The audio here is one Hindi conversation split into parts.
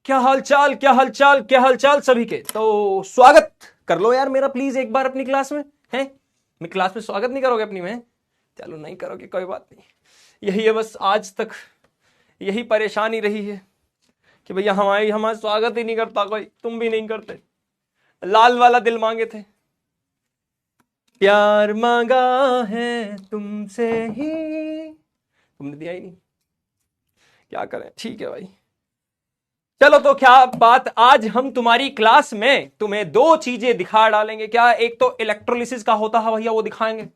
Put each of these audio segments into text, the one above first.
क्या हालचाल, क्या हालचाल, क्या हालचाल सभी के। तो स्वागत कर लो यार मेरा प्लीज एक बार अपनी क्लास में। है मैं क्लास में स्वागत नहीं करोगे अपनी में? चलो नहीं करोगे कोई बात नहीं। यही है बस, आज तक यही परेशानी रही है कि भैया हमारा स्वागत ही नहीं करता कोई, तुम भी नहीं करते। लाल वाला दिल मांगे थे, प्यार मांगा है तुमसे ही, तुमने दिया ही नहीं। क्या करें, ठीक है भाई। चलो तो क्या बात, आज हम तुम्हारी क्लास में तुम्हें दो चीजें दिखा डालेंगे। क्या, एक तो इलेक्ट्रोलिसिस का होता है भैया वो दिखाएंगे,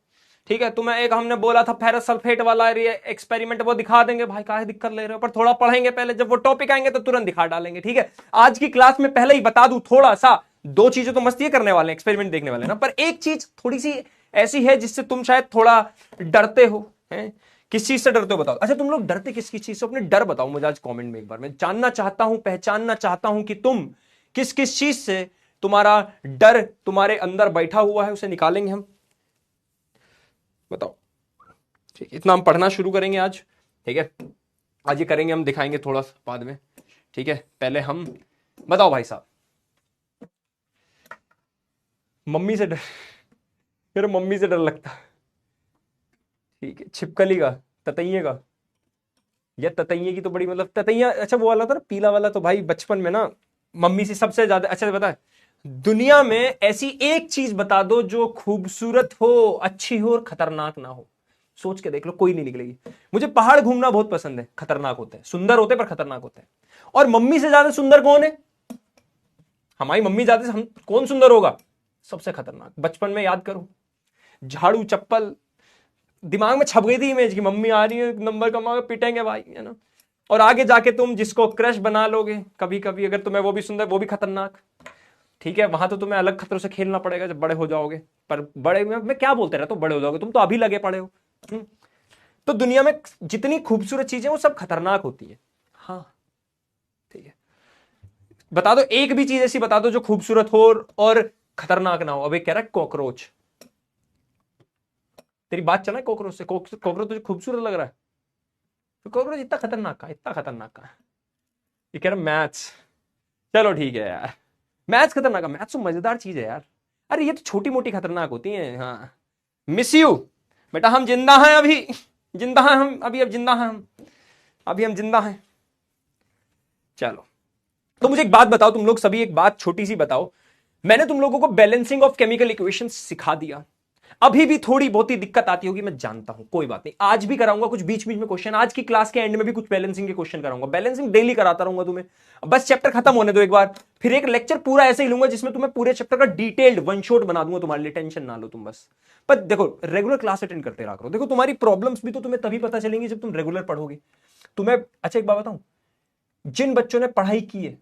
ठीक है। तुम्हें एक हमने बोला था फेरस सल्फेट वाला एक्सपेरिमेंट, वो दिखा देंगे। भाई काहे दिक्कत ले रहे हो, पर थोड़ा पढ़ेंगे पहले, जब वो टॉपिक आएंगे तो तुरंत दिखा डालेंगे, ठीक है। आज की क्लास में पहले ही बता दूं थोड़ा सा, दो चीजें तो मस्ती करने वाले, एक्सपेरिमेंट देखने वाले ना, पर एक चीज थोड़ी सी ऐसी है जिससे तुम शायद थोड़ा डरते हो। हैं, किस चीज से डरते हो बताओ। अच्छा तुम लोग डरते किस चीज से, अपने डर बताओ मुझे आज कमेंट में एक बार। मैं जानना चाहता हूं, पहचानना चाहता हूं कि तुम किस किस चीज से तुम्हारा डर तुम्हारे अंदर बैठा हुआ है, उसे निकालेंगे हम। बताओ, ठीक है। इतना हम पढ़ना शुरू करेंगे आज, ठीक है। आज ये करेंगे हम, दिखाएंगे थोड़ा सा बाद में, ठीक है। पहले हम बताओ भाई साहब, मम्मी से डर, मेरे मम्मी से डर लगता, ठीक है। छिपकली का, ततैये का, या ततैये की तो बड़ी, मतलब ततैया, अच्छा वो वाला था ना पीला वाला, तो भाई बचपन में ना मम्मी से सबसे ज्यादा। अच्छा बता है, दुनिया में ऐसी एक चीज बता दो जो खूबसूरत हो, अच्छी हो और खतरनाक ना हो। सोच के देख लो, कोई नहीं निकलेगी। मुझे पहाड़ घूमना बहुत पसंद है, खतरनाक होते हैं, सुंदर होते हैं पर खतरनाक होते हैं। और मम्मी से ज्यादा सुंदर कौन है? हमारी मम्मी ज्यादा से हम कौन सुंदर होगा? सबसे खतरनाक। बचपन में याद करो, झाड़ू चप्पल दिमाग में छप गई थी इमेज की, मम्मी आ रही है नंबर कमा के पिटेंगे भाई, है ना। और आगे जाके तुम जिसको क्रश बना लोगे कभी कभी, अगर तुम्हें वो भी सुंदर वो भी खतरनाक, ठीक है। वहां तो तुम्हें अलग खतरों से खेलना पड़ेगा जब बड़े हो जाओगे। पर बड़े में क्या बोलते रहते हो, बड़े हो जाओगे, तुम तो अभी लगे पड़े हो। तो दुनिया में जितनी खूबसूरत चीजें वो सब खतरनाक होती है। हाँ ठीक है, बता दो एक भी चीज ऐसी बता दो जो खूबसूरत हो और खतरनाक ना हो। अब एक कह रहा है कॉकरोच, तेरी बात चला कॉकरोच से, कॉकरोच तुझे खूबसूरत लग रहा है, तो कॉकरोच इतना खतरनाक का, इतना खतरनाक का। ये कह रहा मैथ्स, चलो ठीक है यार, मैथ्स खतरनाक है। मैथ्स तो मजेदार चीज है यार। अरे ये तो छोटी मोटी खतरनाक होती है। हाँ, मिस यू बेटा, हम जिंदा हैं अभी, जिंदा हैं हम अभी, अब जिंदा हैं हम अभी, हम जिंदा हैं। चलो तो मुझे एक बात बताओ, तुम लोग सभी एक बात छोटी सी बताओ। मैंने तुम लोगों को बैलेंसिंग ऑफ केमिकल इक्वेशन सिखा दिया, अभी भी थोड़ी बहुत ही दिक्कत आती होगी, मैं जानता हूं, कोई बात नहीं। आज भी कराऊंगा कुछ बीच बीच में क्वेश्चन, आज की क्लास के एंड में भी कुछ बैलेंसिंग के क्वेश्चन कराऊंगा। बैलेंसिंग डेली कराता रहूंगा तुम्हें, बस चैप्टर खत्म होने दो एक बार, फिर एक लेक्चर पूरा ऐसे ही लूंगा जिसमें तुम्हें पूरे चैप्टर का डिटेल्ड वन शॉट बना दूंगा तुम्हारे लिए, टेंशन ना लो तुम बस। पर देखो रेगुलर क्लास अटेंड करते रहा करो, देखो तुम्हारी प्रॉब्लम्स भी तो तुम्हें तभी पता चलेंगी जब तुम रेगुलर पढ़ोगे। तुम्हें अच्छा एक बात बताऊं, जिन बच्चों ने पढ़ाई की है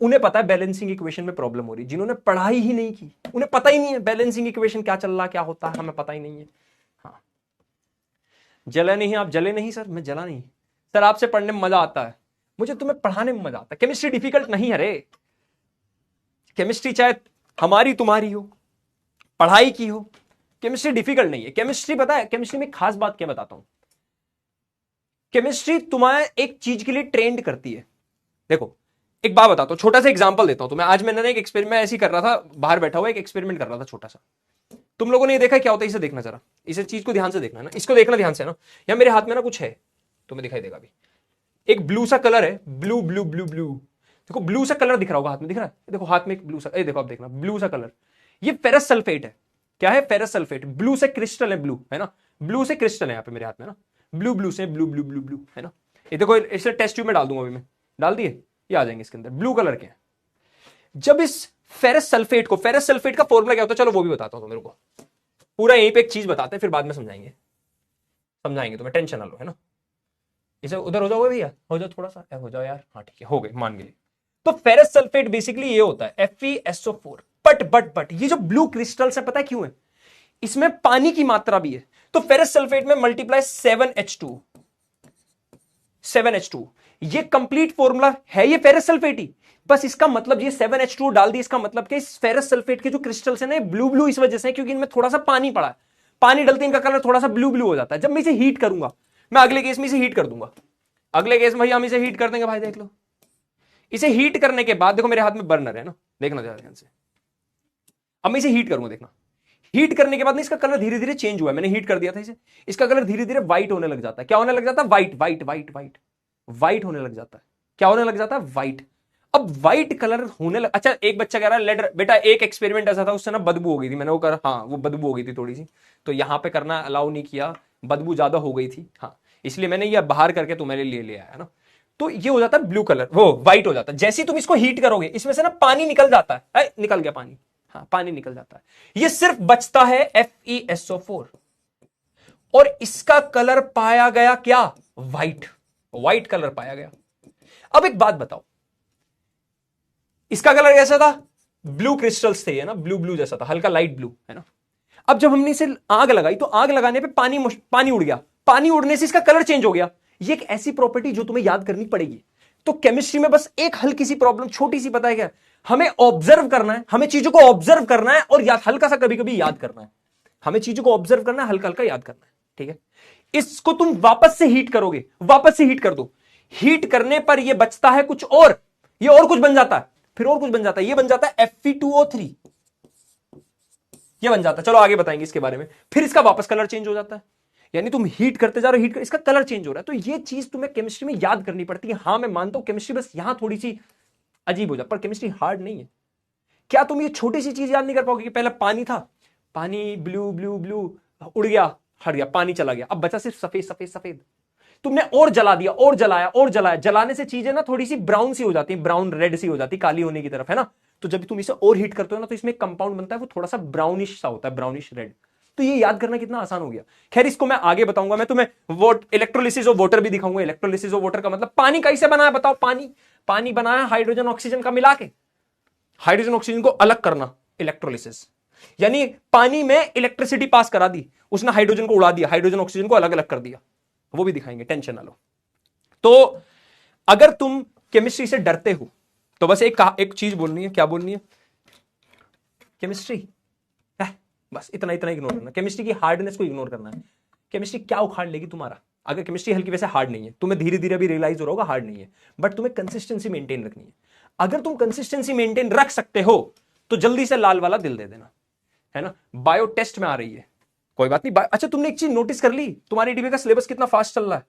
उन्हें पता है बैलेंसिंग इक्वेशन में प्रॉब्लम हो रही है। जिन्होंने पढ़ाई ही नहीं की उन्हें पता ही नहीं है बैलेंसिंग इक्वेशन क्या चल रहा, क्या होता है, हमें पता ही नहीं है। हाँ, जले नहीं आप, जले नहीं सर, मैं जला नहीं सर, आपसे पढ़ने में मजा आता है, मुझे तुम्हें पढ़ाने में मजा आता है। केमिस्ट्री डिफिकल्ट नहीं है रे, केमिस्ट्री चाहे हमारी तुम्हारी हो, पढ़ाई की हो, केमिस्ट्री डिफिकल्ट नहीं है। केमिस्ट्री पता है, केमिस्ट्री में खास बात क्या बताता हूं, केमिस्ट्री तुम्हें एक चीज के लिए ट्रेंड करती है। देखो एक बात बताता हूं, छोटा सा एग्जांपल देता हूं तुम्हें। आज मैंने एक एक्सपेरिमेंट ऐसी कर रहा था, बाहर बैठा हुआ एक एक्सपेरिमेंट कर रहा था छोटा सा। तुम लोगों ने ये देखा क्या होता है, इसे देखना जरा, इस चीज को ध्यान से देखना ना, इसको देखना ध्यान से ना। या मेरे हाथ में ना कुछ है, तुम्हें दिखाई देगा अभी, एक ब्लू सा कलर है, ब्लू ब्लू ब्लू ब्लू, देखो ब्लू सा कलर दिख रहा होगा हाथ में, दिख रहा है, देखो हाथ में एक ब्लू सा, देखो आप देखना ब्लू सा कलर, ये फेरस सल्फेट है। क्या है? Ferrous sulphate. ब्लू से क्रिस्टल है, ब्लू है ना, ब्लू से क्रिस्टल है यहाँ पे मेरे हाथ में ना, ब्लू ब्लू से ब्लू ब्लू ब्लू ब्लू है ना। ये देखो इसे टेस्ट ट्यूब में डाल दूंगा अभी मैं, डाल दिए, ये आ जाएंगे इसके अंदर, ब्लू कलर के। जब इस फेरस सल्फेट को, फेरस सल्फेट का फॉर्मूला क्या होता है चलो वो भी बताता हूं मेरे को, पूरा यहीं पे एक चीज बताते हैं फिर बाद में समझाएंगे, समझाएंगे तुम्हें, टेंशन ना लो, है ना। इसे उधर हो जाओगे भैया, हो जाओ थोड़ा सा, हो जाओ यार, हाँ ठीक है, हो गए, मान गए। तो फेरस सल्फेट बेसिकली ये होता है FeSO4। बट ये जो ब्लू क्रिस्टल्स है पता है क्यों है? इसमें पानी की मात्रा भी है। तो फेरस सल्फेट में मल्टीप्लाई 7H2, 7H2, ये कंप्लीट फॉर्मूला है, ये फेरस सल्फेट ही। बस इसका मतलब ये 7H2 डाल दी, इसका मतलब कि इस फेरस सल्फेट के जो क्रिस्टल्स है ना ब्लू ब्लू इस वजह से, क्योंकि इनमें थोड़ा सा पानी पड़ा है, पानी डलते इनका कलर थोड़ा सा ब्लू ब्लू हो जाता है। जब मैं इसे हीट करूंगा, मैं अगले केस में इसे हीट कर दूंगा, अगले केस में भैया हम इसे हीट कर देंगे भाई, देख लो इसे हीट करने के बाद देखो मेरे हाथ में बर्नर है ना, देखना जरा ध्यान से। अब मैं इसे हीट करूंगा, देखना हीट करने के बाद ना इसका कलर धीरे धीरे चेंज हुआ है, मैंने हीट कर दिया था इसे, इसका कलर धीरे धीरे व्हाइट होने लग जाता है। क्या होने लग जाता है? White white white white white होने लग जाता है। क्या होने लग जाता है? व्हाइट। अब व्हाइट कलर होने लग, अच्छा एक बच्चा कह रहा है लेटर बेटा एक एक्सपेरिमेंट ऐसा था उससे ना बदबू हो गई थी, मैंने वो कर, हाँ वो बदबू हो गई थी थोड़ी सी, तो यहां पे करना अलाउ नहीं किया, बदबू ज्यादा हो गई थी, हाँ इसलिए मैंने ये बाहर करके तुम्हारे लिए ले आया ना। तो ये हो जाता है ब्लू कलर, वो व्हाइट हो जाता है। जैसे ही तुम इसको हीट करोगे इसमें से ना पानी निकल जाता है, निकल गया पानी, हाँ पानी निकल जाता है। ये सिर्फ बचता है FeSO4 और इसका कलर पाया गया क्या? व्हाइट, व्हाइट कलर पाया गया। अब एक बात बताओ, इसका कलर कैसा था? ब्लू क्रिस्टल्स थे, है ना, ब्लू ब्लू जैसा था, हल्का लाइट ब्लू, है ना। अब जब हमने इसे आग लगाई तो आग लगाने पे पानी उड़ गया, पानी उड़ने से इसका कलर चेंज हो गया। ये एक ऐसी प्रॉपर्टी जो तुम्हें याद करनी पड़ेगी। तो केमिस्ट्री में बस एक हल्की सी प्रॉब्लम, छोटी सी, पता है क्या? हमें ऑब्जर्व करना है, हमें चीजों को ऑब्जर्व करना है और हल्का सा कभी कभी याद करना है। हमें चीजों को ऑब्जर्व करना है, हल्का हल्का याद करना है, ठीक है। इसको तुम वापस से हीट करोगे, वापस से हीट कर दो, हीट करने पर यह बचता है कुछ और, ये और कुछ बन जाता है, फिर और कुछ बन जाता है, ये बन जाता है Fe2O3, ये बन जाता है। चलो आगे बताएंगे इसके बारे में। फिर इसका वापस कलर चेंज हो जाता है, यानी तुम हीट करते जा रहे हो, इसका कलर चेंज हो रहा है। तो ये चीज तुम्हें केमिस्ट्री में याद करनी पड़ती है। हाँ मैं मानता हूं केमिस्ट्री बस यहां थोड़ी सी अजीब हो जाती, पर केमिस्ट्री हार्ड नहीं है। क्या तुम ये छोटी सी चीज याद नहीं कर पाओगे कि पहले पानी था, पानी ब्लू ब्लू ब्लू उड़ गया, हट गया, पानी चला गया, अब बचा सिर्फ सफेद सफेद सफेद। तुमने और जला दिया और जलाया और जलाया, जलाने से चीजें ना थोड़ी सी ब्राउन सी हो जाती है, ब्राउन रेड सी हो जाती है, काली होने की तरफ, है ना। तो जब तुम इसे और हीट करते हो ना तो इसमें कंपाउंड बनता है, वो थोड़ा सा ब्राउनिश सा होता है, ब्राउनिश रेड। तो ये याद करना कितना आसान हो गया। खैर इसको मैं आगे बताऊंगा, मैं तुम्हें इलेक्ट्रोलिसिस ऑफ वाटर भी दिखाऊंगा। इलेक्ट्रोलिसिस ऑफ वाटर का मतलब पानी कैसे बना है बताओ। पानी बना है हाइड्रोजन ऑक्सीजन का मिला के, हाइड्रोजन ऑक्सीजन को अलग करना, इलेक्ट्रोलिसिस। यानी पानी में इलेक्ट्रिसिटी पास करा दी, उसने हाइड्रोजन को उड़ा दिया, हाइड्रोजन ऑक्सीजन को अलग अलग कर दिया, वो भी दिखाएंगे, टेंशन ना लो। तो अगर तुम केमिस्ट्री से डरते हो तो बस एक चीज बोलनी है। क्या बोलनी है? केमिस्ट्री बस इतना इतना इग्नोर करना, केमिस्ट्री की हार्डनेस को इग्नोर करना है। केमिस्ट्री क्या उखाड़ लेगी तुम्हारा? अगर केमिस्ट्री हल्की, वैसे हार्ड नहीं है, तुम्हें धीरे धीरे भी रियलाइज हो रहा होगा हार्ड नहीं है, बट तुम्हें कंसिस्टेंसी मेंटेन रखनी है। अगर तुम कंसिस्टेंसी मेंटेन रख सकते हो तो जल्दी से लाल वाला दिल दे देना, है ना। बायो टेस्ट में आ रही है, कोई बात नहीं। अच्छा तुमने एक चीज नोटिस कर ली, तुम्हारी डीबी का सिलेबस कितना फास्ट चल रहा है।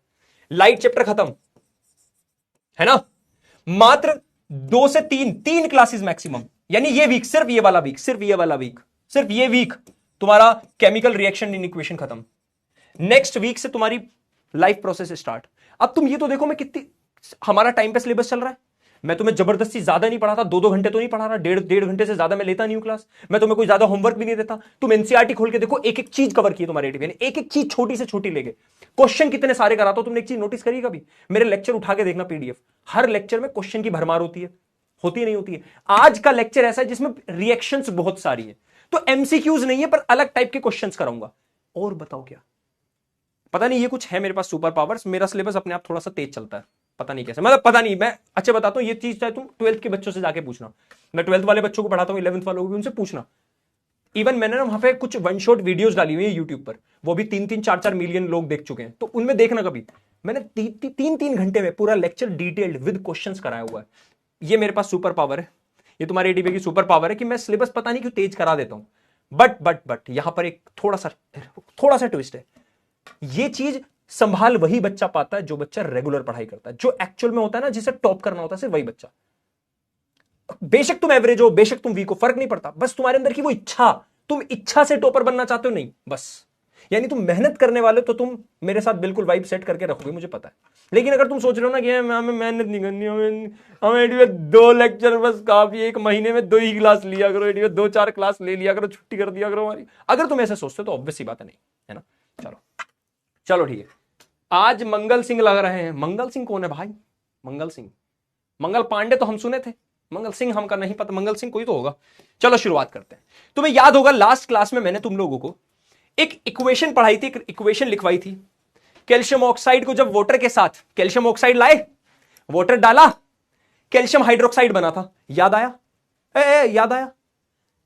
लाइट चैप्टर खत्म, है ना, मात्र 2 से 3 क्लासेस मैक्सिमम, यानी ये वीक, सिर्फ ये वाला वीक, सिर्फ ये वाला वीक, सिर्फ ये वीक तुम्हारा केमिकल रिएक्शन इन इक्वेशन खत्म। नेक्स्ट वीक से तुम्हारी लाइफ प्रोसेस स्टार्ट। अब तुम ये तो देखो मैं कितनी, हमारा टाइम पे सिलेबस चल रहा है। मैं तुम्हें जबरदस्ती ज्यादा नहीं पढ़ाता, 2-2 घंटे तो नहीं पढ़ा रहा, डेढ़ घंटे से ज्यादा मैं लेता नहीं हूं क्लास। मैं तुम्हें कोई ज्यादा होमवर्क भी नहीं देता। तुम एनसीईआरटी खोल के देखो, एक एक चीज कवर की है तुम्हारे एटीवी, एक एक चीज छोटी से छोटी लेके क्वेश्चन कितने सारे कराता हूं। तुमने एक चीज नोटिस करी कभी? मेरे लेक्चर उठा के देखना पीडीएफ, हर लेक्चर में क्वेश्चन की भरमार होती है, होती नहीं होती है। आज का लेक्चर ऐसा है जिसमें रिएक्शंस बहुत सारी है, तो एमसीक्यूज नहीं है पर अलग टाइप के क्वेश्चंस कराऊंगा। और बताओ क्या, पता नहीं ये कुछ है मेरे पास सुपर पावर्स। मेरा सिलेबस अपने आप थोड़ा सा तेज चलता है, पता नहीं कैसे, मतलब पता नहीं। मैं अच्छा बताता हूं, ये चीज चाहे तुम 12th के बच्चों से जाके पूछना, मैं 12th वाले बच्चों को पढ़ाता हूं, 11th वालों को भी, उनसे पूछना। इवन मैंने ना वहां पे कुछ वन शॉट वीडियोस डाली हुई है यूट्यूब पर, वो भी 3-3, 4-4 मिलियन लोग देख चुके हैं, तो उनमें देखना कभी। मैंने 3-3 घंटे में पूरा लेक्चर डिटेल्ड विद क्वेश्चंस कराया हुआ है। ये मेरे पास सुपर पावर है, ये तुम्हारे एटीवी की सुपर पावर है कि मैं सिलेबस पता नहीं क्यों तेज करा देता हूं। बट यहां पर एक थोड़ा सा ट्विस्ट है। ये चीज संभाल वही बच्चा पाता है जो बच्चा रेगुलर पढ़ाई करता है, जो एक्चुअल में होता है ना, जिसे टॉप करना होता है, सिर्फ वही बच्चा। बेशक तुम एवरेज हो, बेशक तुम वीक हो, फर्क नहीं पड़ता, बस तुम्हारे अंदर की वो इच्छा, तुम इच्छा से टॉपर बनना चाहते हो, नहीं बस। यानी तुम मेहनत करने वाले तो तुम मेरे साथ बिल्कुल वाइब सेट करके रखोगे, मुझे पता है। लेकिन अगर तुम सोच रहे हो ना कि हमें मेहनत नहीं करनी, हमें 2 लेक्चर बस काफी, एक महीने में 2 ही क्लास लिया करो, 2-4 क्लास ले लिया करो, छुट्टी कर दिया करो हमारी, अगर तुम ऐसे सोचते हो तो ऑब्वियस सी बात है, नहीं है ना। चलो ठीक है। आज मंगल सिंह लग रहे हैं। मंगल सिंह कौन है भाई? मंगल सिंह, मंगल पांडे तो हम सुने थे, मंगल सिंह हमका नहीं पता, मंगल सिंह कोई तो होगा। चलो शुरुआत करते हैं। तुम्हें याद होगा लास्ट क्लास में मैंने तुम लोगों को एक इक्वेशन पढ़ाई थी, एक इक्वेशन लिखवाई थी। कैल्शियम ऑक्साइड को जब वाटर के साथ, कैल्शियम ऑक्साइड लाए, वाटर डाला, कैल्शियम हाइड्रोक्साइड बना था, याद आया? याद आया?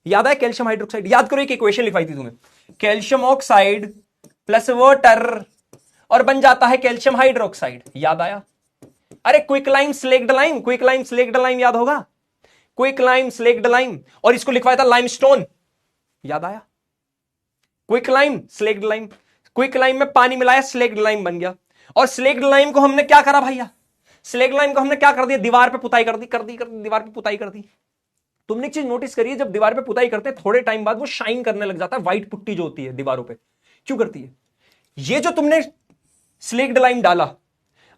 याद आया कैल्शियम हाइड्रोक्साइड? याद करो, एक इक्वेशन लिखवाई थी तुम्हें, कैल्शियम ऑक्साइड प्लस वाटर और बन जाता है कैल्शियम हाइड्रोक्साइड, याद आया? अरे quicklime slaked lime, quicklime slaked lime याद होगा, क्विकलाइम स्लेक्ड लाइम, और इसको लिखवाया था लाइमस्टोन, याद आया? क्विकलाइम स्लेक्ड लाइम, क्विकलाइम में पानी मिलाया, स्लेक्ड लाइम बन गया। और स्लेक्ड लाइम को हमने क्या करा भैया, स्लेक्ड लाइम को हमने क्या कर दिया, दीवार पे पुताई कर दी, दीवार पे पुताई कर दी। तुमने एक चीज नोटिस करी है, जब दीवार पे पुताई करते हैं थोड़े टाइम बाद वो शाइन करने लग जाता है, व्हाइट पुट्टी जो होती है दीवारों पे, क्यों करती है? ये जो तुमने स्लेक्ड लाइम डाला,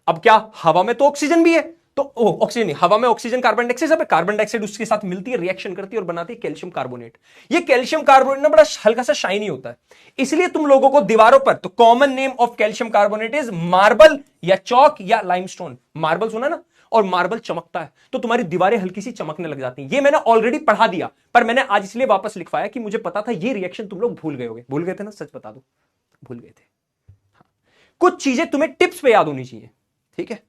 अब क्या हवा में तो ऑक्सीजन भी है, तो ऑक्सीजन नहीं, हवा में ऑक्सीजन कार्बन डाइऑक्साइड, सब कार्बन डाइऑक्साइड उसके साथ मिलती है, रिएक्शन करती है और बनाती है कैल्शियम कार्बोनेट। ये कैल्शियम कार्बोनेट ना बड़ा हल्का सा शाइनी होता है, इसलिए तुम लोगों को दीवारों पर, तो common name of calcium carbonate is marble या चौक या लाइमस्टोन। मार्बल सुना ना, और मार्बल चमकता है तो तुम्हारी दीवारें हल्की सी चमकने लग जाती हैं। ये मैंने ऑलरेडी पढ़ा दिया, पर मैंने आज इसलिए वापस लिखवाया कि मुझे पता था ये रिएक्शन तुम लोग भूल गए होगे। भूल गए थे ना, सच बता दो, भूल गए थे। हाँ। कुछ चीजें तुम्हें टिप्स पे याद होनी चाहिए, ठीक है?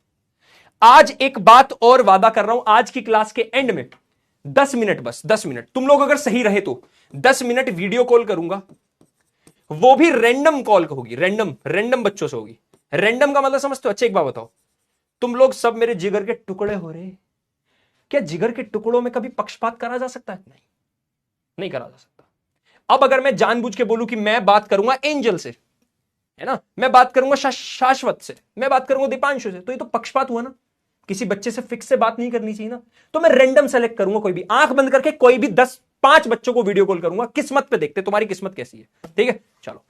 आज एक बात और वादा कर रहा हूं, आज की क्लास के एंड में 10 मिनट, बस 10 मिनट, तुम लोग अगर सही रहे तो 10 मिनट वीडियो कॉल करूंगा, वो भी रैंडम कॉल होगी, रैंडम बच्चों से होगी। रैंडम का मतलब समझते हो? अच्छा एक बात बताओ, तुम लोग सब मेरे जिगर के टुकड़े हो रहे, क्या जिगर के टुकड़ों में कभी पक्षपात करा जा सकता है? नहीं करा जा सकता। अब अगर मैं जानबूझ के बोलूं कि मैं बात करूंगा एंजल से, है ना, मैं बात करूंगा शाश्वत से, मैं बात करूंगा दीपांशु से, तो ये तो पक्षपात हुआ ना, किसी बच्चे से फिक्स से बात नहीं करनी चाहिए ना। तो मैं रैंडम सेलेक्ट करूंगा, कोई भी आंख बंद करके कोई भी 5 बच्चों को वीडियो कॉल करूंगा, किस्मत पे देखते तुम्हारी किस्मत कैसी है, ठीक है? चलो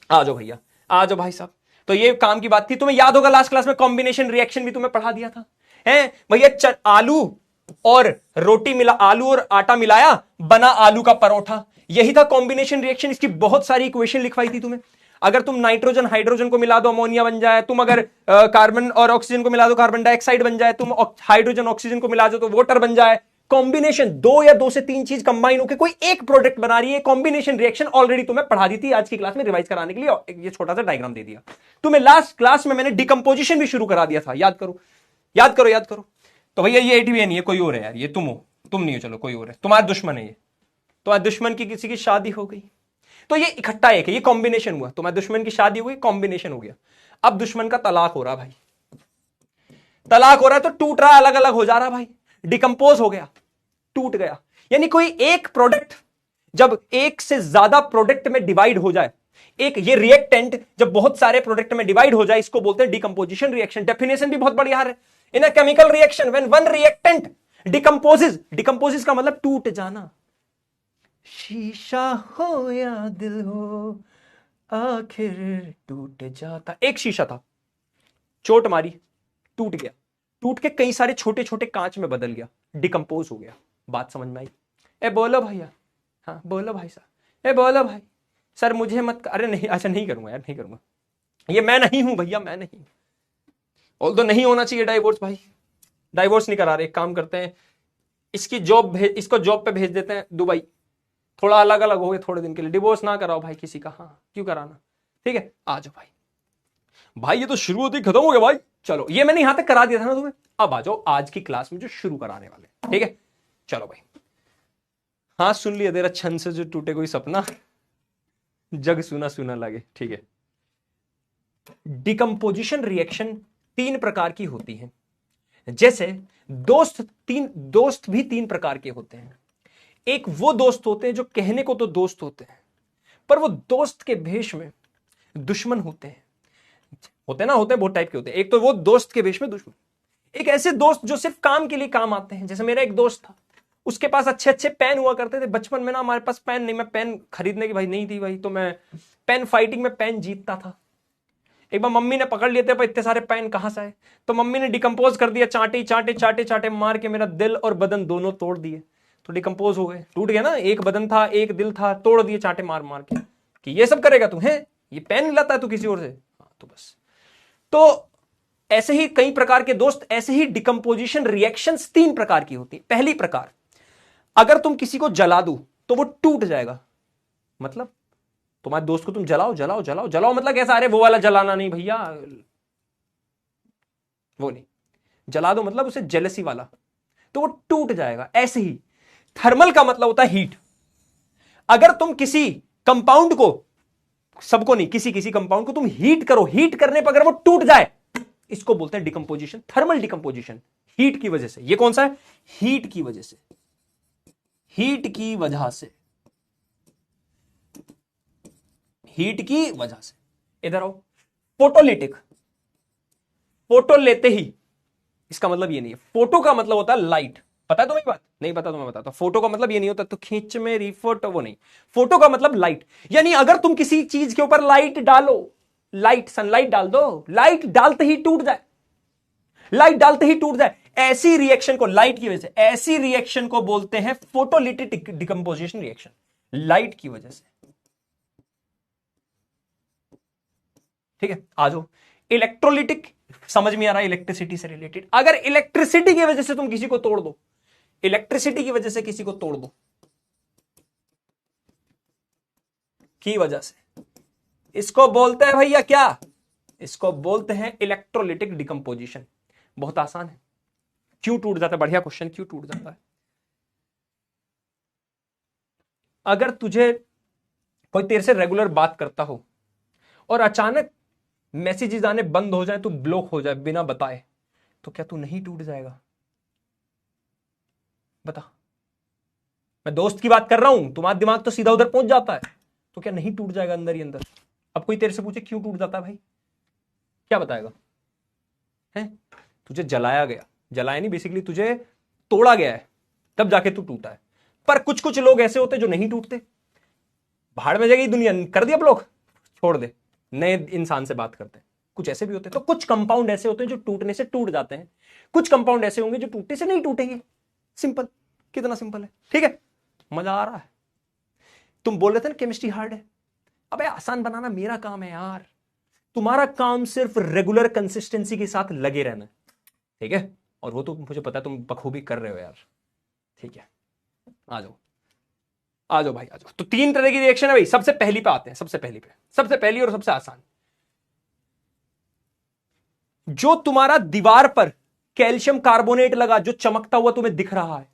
आ जाओ भैया, आ जाओ भाई साहब। तो ये काम की बात थी, तुम्हें याद होगा लास्ट क्लास में कॉम्बिनेशन रिएक्शन भी तुम्हें पढ़ा दिया था, है भैया? आलू और रोटी मिला, आलू और आटा मिलाया, बना आलू का परोठा, यही था कॉम्बिनेशन रिएक्शन। इसकी बहुत सारी इक्वेशन लिखवाई थी तुम्हें। अगर तुम नाइट्रोजन हाइड्रोजन को मिला दो अमोनिया बन जाए, तुम अगर कार्बन और ऑक्सीजन को मिला दो कार्बन डाइऑक्साइड बन जाए, तुम हाइड्रोजन ऑक्सीजन को मिला दो तो वाटर बन जाए। कॉम्बिनेशन 2 या 2 से 3 चीज कंबाइन होकर कोई एक प्रोडक्ट बना रही है, कॉम्बिनेशन रिएक्शन ऑलरेडी तुम्हें पढ़ा दी थी, आज की क्लास में रिवाइज कराने के लिए ये छोटा सा डायग्राम दे दिया तुम्हें। लास्ट क्लास में मैंने डिकम्पोजिशन भी शुरू करा दिया था, याद करो याद करो याद करो। तो भैया ये एटीवी नहीं है, कोई और है यार, ये तुम हो, तुम नहीं हो, चलो कोई और है, तुम्हारा दुश्मन है ये, तुम्हारे दुश्मन की किसी की शादी हो गई तो ये इकट्ठा एक है, ये कॉम्बिनेशन हुआ, तुम्हारे दुश्मन की शादी हुई, कॉम्बिनेशन हो गया। अब दुश्मन का तलाक हो रहा भाई, तलाक हो रहा है तो टूट रहा, अलग अलग हो जा रहा भाई, डिकम्पोज हो गया, टूट गया। यानी कोई एक प्रोडक्ट जब एक से ज्यादा प्रोडक्ट में डिवाइड हो जाए, एक ये रिएक्टेंट जब बहुत सारे प्रोडक्ट में डिवाइड हो जाए, इसको बोलते हैं डिकम्पोजिशन रिएक्शन। डेफिनेशन भी बहुत बढ़िया है, in a chemical reaction when one reactant decomposes का मतलब टूट जाना। शीशा हो या दिल हो आखिर टूट जाता। एक शीशा था, चोट मारी, टूट गया, टूट के कई सारे छोटे छोटे कांच में बदल गया, डिकम्पोज हो गया। बात समझ में आई? ए बोलो भैया, हाँ बोलो भाई साहब, ए बोलो भाई। सर मुझे मत, अरे नहीं, अच्छा नहीं करूंगा यार, नहीं करूंगा, ये मैं नहीं हूं भैया, मैं नहीं। ऑल्दो नहीं होना चाहिए डाइवोर्स भाई, डाइवोर्स नहीं करा रहे, एक काम करते हैं, इसकी जॉब इसको जॉब पे भेज देते हैं दुबई, थोड़ा अलग अलग हो गए थोड़े दिन के लिए, डिवोर्स ना कराओ भाई किसी का, हाँ क्यों कराना, ठीक है? आ जाओ भाई, भाई ये तो शुरू होते ही खत्म हो गया भाई। चलो ये मैंने यहां तक करा दिया था ना तुम्हें, अब आ जाओ आज की क्लास में जो शुरू कराने वाले, ठीक है? चलो भाई, हाँ सुन लिया तेरा छन से जो टूटे कोई सपना, जग सुना सुना लगे, ठीक है? डिकम्पोजिशन रिएक्शन 3 प्रकार की होती है, जैसे दोस्त भी 3 प्रकार के होते हैं। एक वो दोस्त होते हैं जो कहने को तो दोस्त होते हैं, पर वो दोस्त के भेष में दुश्मन होते हैं, होते हैं बहुत टाइप के होते हैं। एक तो वो दोस्त के भेष में दुश्मन, एक ऐसे दोस्त जो सिर्फ काम के लिए काम आते हैं। जैसे मेरा एक दोस्त था, उसके पास अच्छे अच्छे पेन हुआ करते थे बचपन में ना, हमारे पास पेन नहीं, मैं पेन खरीदने की भाई नहीं थी भाई, तो मैं पेन फाइटिंग में पेन जीतता था। एक बार मम्मी ने पकड़ लिए थे, पर इतने सारे पेन कहां से आए, तो मम्मी ने डिकम्पोज कर दिया, चाटे चाटे चाटे चाटे मार के मेरा दिल और बदन दोनों तोड़ दिए, तो डिकम्पोज हो गए, टूट गया ना, एक बदन था एक दिल था, तोड़ दिए चाटे मार मार के, कि ये सब करेगा तू, है ये पेन लाता है तू किसी और से, हाँ तो बस। तो ऐसे ही कई प्रकार के दोस्त, ऐसे ही डिकम्पोजिशन रिएक्शंस 3 प्रकार की होती है। पहली प्रकार, अगर तुम किसी को जला दो तो वो टूट जाएगा, मतलब तुम्हारे दोस्त को तुम जलाओ जलाओ जलाओ जलाओ, मतलब कैसा, अरे वो वाला जलाना नहीं भैया, वो नहीं, जला दो मतलब उसे जेलसी वाला, तो वो टूट जाएगा। ऐसे ही थर्मल का मतलब होता है हीट। अगर तुम किसी कंपाउंड को, सबको नहीं, किसी किसी कंपाउंड को तुम हीट करो, हीट करने पर अगर वो टूट जाए इसको बोलते हैं डिकम्पोजिशन, थर्मल डिकम्पोजिशन, हीट की वजह से। ये कौन सा है? हीट की वजह से, हीट की वजह से, हीट की वजह से। इधर आओ, फोटोलिटिक, फोटो लेते ही, इसका मतलब ये नहीं है, फोटो का मतलब होता है लाइट। पता है तुम्हें बात? नहीं पता तो मैं बताता हूं। फोटो का मतलब ये नहीं होता तो खींच में रिफोटो, वो नहीं। फोटो का मतलब लाइट, यानी अगर तुम किसी चीज के ऊपर लाइट डालो, लाइट सनलाइट डाल दो, लाइट डालते ही टूट जाए, लाइट डालते ही टूट जाए, ऐसी रिएक्शन को, लाइट की वजह से, ऐसी रिएक्शन को बोलते हैं फोटोलिटिक डिकम्पोजिशन रिएक्शन, लाइट की वजह से। ठीक है, आ जाओ इलेक्ट्रोलिटिक, समझ में आ रहा है? इलेक्ट्रिसिटी से रिलेटेड। अगर इलेक्ट्रिसिटी की वजह से तुम किसी को तोड़ दो, इलेक्ट्रिसिटी की वजह से किसी को तोड़ दो, की वजह से, इसको बोलते हैं भैया क्या? इसको बोलते हैं इलेक्ट्रोलिटिक डिकम्पोजिशन। बहुत आसान है। क्यों टूट जाता है? बढ़िया क्वेश्चन, क्यों टूट जाता है? अगर तुझे कोई तेरे से रेगुलर बात करता हो और अचानक मैसेजेस आने बंद हो जाए, तू ब्लॉक हो जाए बिना बताए, तो क्या तू नहीं टूट जाएगा? बता। मैं दोस्त की बात कर रहा हूं, तुम्हारा दिमाग तो सीधा उधर पहुंच जाता है, तो क्या नहीं टूट जाएगा अंदर ही अंदर? अब कोई तेरे से पूछे क्यों टूट जाता है भाई, क्या बताएगा? है तुझे जलाया गया, जलाया नहीं, बेसिकली तुझे तोड़ा गया है, तब जाके तू टूटा है। पर कुछ कुछ लोग ऐसे होते जो नहीं टूटते, भाड़ में जाएगी दुनिया, कर दिया ब्लॉक, छोड़ दे, नए इंसान से बात करते हैं। कुछ ऐसे भी होते हैं। तो कुछ कंपाउंड ऐसे होते हैं जो टूटने से टूट जाते हैं, कुछ कंपाउंड ऐसे होंगे जो टूटने से नहीं टूटेंगे। सिंपल, कितना सिंपल है। ठीक है, मजा आ रहा है? तुम बोल रहे थे ना केमिस्ट्री हार्ड है, अबे आसान बनाना मेरा काम है यार, तुम्हारा काम सिर्फ रेगुलर कंसिस्टेंसी के साथ लगे रहना है। ठीक है, और वो तो मुझे पता है तुम बखूबी कर रहे हो यार। ठीक है, आ जाओ आ जाओ भाई, आ जाओ। तो तीन तरह की रिएक्शन है भाई। सबसे पहली पे आते हैं, सबसे पहली पे, सबसे पहली और सबसे आसान। जो तुम्हारा दीवार पर कैल्शियम कार्बोनेट लगा, जो चमकता हुआ तुम्हें दिख रहा है,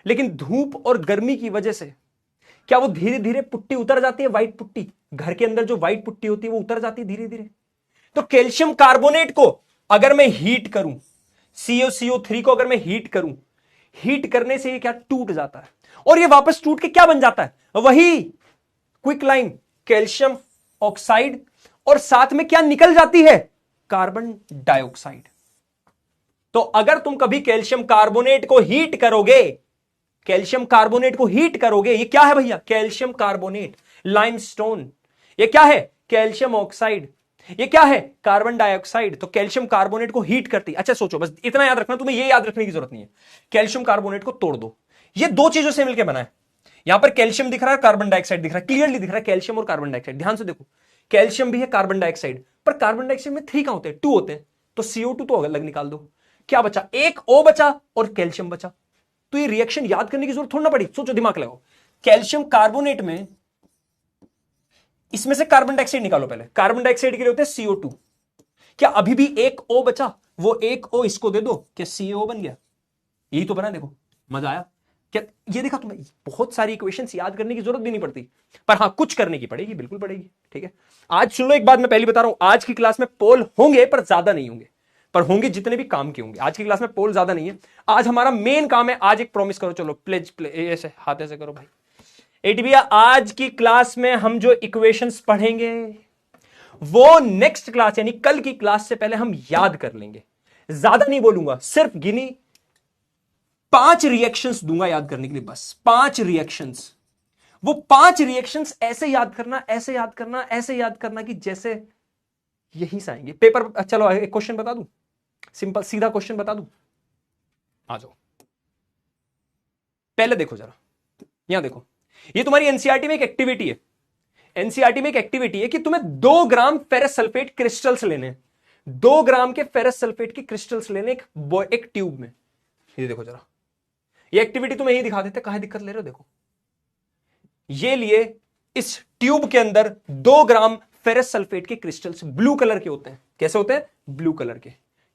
लेकिन धूप और गर्मी की वजह से क्या वो धीरे धीरे पुट्टी उतर जाती है? व्हाइट पुट्टी, घर के अंदर जो व्हाइट पुट्टी होती है वो उतर जाती है धीरे धीरे। तो कैल्शियम कार्बोनेट को अगर मैं हीट करूं, CaCO3 को अगर मैं हीट करूं, हीट करने से ये क्या टूट जाता है, और ये वापस टूट के क्या बन जाता है? वही क्विक लाइन कैल्शियम ऑक्साइड, और साथ में क्या निकल जाती है? Carbon dioxide. तो अगर तुम कभी कैल्शियम कार्बोनेट को हीट करोगे, कैल्शियम कार्बोनेट को हीट करोगे, ये क्या है भैया? Calcium carbonate, limestone. ये क्या है? Calcium oxide. ये क्या है? Carbon dioxide. तो कैल्शियम कार्बोनेट को हीट करती, अच्छा सोचो, बस इतना याद रखना, तुम्हें ये याद रखने की जरूरत नहीं है। कैल्शियम कार्बोनेट को तोड़ दो, ये दो चीजों से मिलकर बना है। यहां पर कैल्शियम दिख रहा है, कार्बन डाइऑक्साइड दिख रहा है, क्लियरली दिख रहा है कैल्शियम और कार्बन डाइऑक्साइड। ध्यान से देखो, कैल्शियम भी है, कार्बन डाइऑक्साइड, पर कार्बन डाइऑक्साइड में 3 कहां होते हैं? 2 होते हैं। तो CO2 तो अलग निकाल दो, क्या बचा? एक O बचा और कैल्शियम बचा। तो ये रिएक्शन याद करने की जरूरत थोड़ी ना पड़ी, सोचो, दिमाग लगाओ। कैल्शियम कार्बोनेट में, इसमें से कार्बन डाइऑक्साइड निकालो पहले, कार्बन डाइऑक्साइड के लिए होते हैं CO2। क्या अभी भी एक O बचा? वो एक O इसको दे दो, क्या CO बन गया? यही तो बना, देखो मजा आया क्या? ये देखा, तुम्हें बहुत सारी इक्वेशंस याद करने की जरूरत भी नहीं पड़ती, पर हाँ कुछ करने की पड़ेगी, बिल्कुल पड़ेगी। ठीक है, आज सुन लो एक बात, मैं पहले बता रहा हूं, आज की क्लास में पोल होंगे पर ज्यादा नहीं होंगे, पर होंगे जितने भी काम के होंगे। आज की क्लास में पोल ज्यादा नहीं है, आज हमारा मेन काम है। आज एक प्रॉमिस करो, चलो प्लेज, ऐसे हाथ ऐसे करो भाई। एटी भैया, आज की क्लास में हम जो इक्वेशंस पढ़ेंगे वो नेक्स्ट क्लास यानी कल की क्लास से पहले हम याद कर लेंगे। ज्यादा नहीं बोलूंगा, सिर्फ गिनी 5 रिएक्शंस दूंगा याद करने के लिए, बस 5 रिएक्शंस। वो 5 रिएक्शंस ऐसे याद करना, ऐसे याद करना, ऐसे याद करना कि जैसे यहीं से आएंगे पेपर। चलो एक क्वेश्चन बता दूं, सिंपल सीधा क्वेश्चन बता दूं, आ जाओ। पहले देखो जरा, यहां देखो, ये तुम्हारी एनसीईआरटी में एक एक्टिविटी है। एनसीईआरटी में एक एक्टिविटी है कि तुम्हें 2 ग्राम फेरस सल्फेट क्रिस्टल्स लेने हैं, 2 ग्राम के फेरस सल्फेट के क्रिस्टल्स लेने एक ट्यूब में। ये देखो जरा, ये एक्टिविटी तुम्हें यही दिखा देते, कहां दिक्कत ले रहे हो? देखो, ये लिए इस ट्यूब के अंदर 2 ग्राम फेरस सल्फेट के क्रिस्टल्स, ब्लू कलर के होते हैं। कैसे होते हैं? ब्लू कलर के।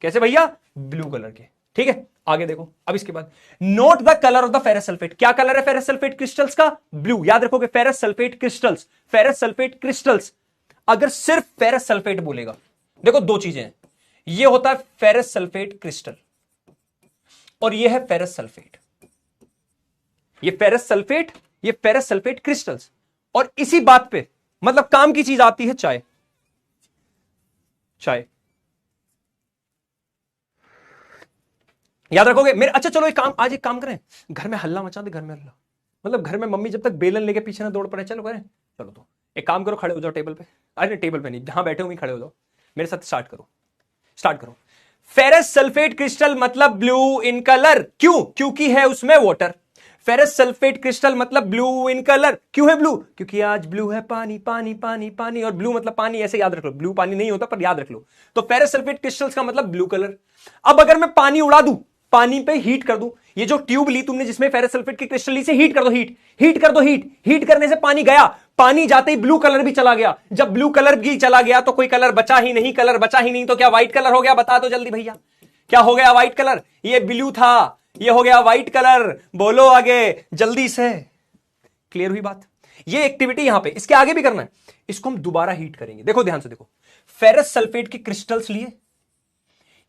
कैसे भैया? ब्लू कलर के। ठीक है, आगे देखो। अब इसके बाद note the colour of the ferrous sulphate. क्या कलर है फेरस सल्फेट क्रिस्टल्स का? ब्लू। याद रखोगे, ferrous sulphate crystals, ferrous sulphate crystals. अगर सिर्फ फेरस सल्फेट बोलेगा, देखो 2 चीजें हैं, ये होता है फेरस सल्फेट क्रिस्टल और ये है फेरस सल्फेट। ये फेरस सल्फेट, ये फेरस सल्फेट क्रिस्टल्स। और इसी बात पे मतलब काम की चीज आती है चाय। चाय याद रखोगे मेरे? अच्छा चलो एक काम, आज एक काम करें, घर में हल्ला मचा दे, घर में हल्ला, मतलब घर में मम्मी जब तक बेलन लेके पीछे ना दौड़ पड़े, चलो करें, चलो तो एक काम करो, खड़े हो जाओ टेबल पे। अरे टेबल पे नहीं, जहां बैठे हो वहीं खड़े हो जाओ, मेरे साथ स्टार्ट करो, स्टार्ट करो। फेरस सल्फेट क्रिस्टल मतलब ब्लू इन कलर, क्यों? क्योंकि है उसमें वाटर। फेरस सल्फेट क्रिस्टल मतलब ब्लू इन कलर, क्यों है ब्लू? क्योंकि आज ब्लू है पानी पानी पानी पानी, और ब्लू मतलब पानी, ऐसे याद रख लो, ब्लू पानी नहीं होता पर याद रख लो। तो फेरस सल्फेट क्रिस्टल्स का मतलब ब्लू कलर। अब अगर मैं पानी उड़ा दूं, पानी पे हीट कर दूं, ये जो ट्यूब ली तुमने जिसमें फेरस सल्फेट की क्रिस्टल ली, से हीट कर दो, हीट कर दो, हीट करने से पानी गया, पानी जाते ही ब्लू कलर भी चला गया। जब ब्लू कलर भी चला गया तो कोई कलर बचा ही नहीं, कलर बचा ही नहीं, तो क्या व्हाइट कलर हो गया? बता दो जल्दी भैया, क्या हो गया व्हाइट कलर? ये ब्लू था, ये हो गया व्हाइट कलर, बोलो आगे जल्दी से। क्लियर हुई बात? ये एक्टिविटी यहां पे, इसके आगे भी करना है। इसको हम दोबारा हीट करेंगे, देखो ध्यान से देखो, फेरस सल्फेट के क्रिस्टल्स लिए,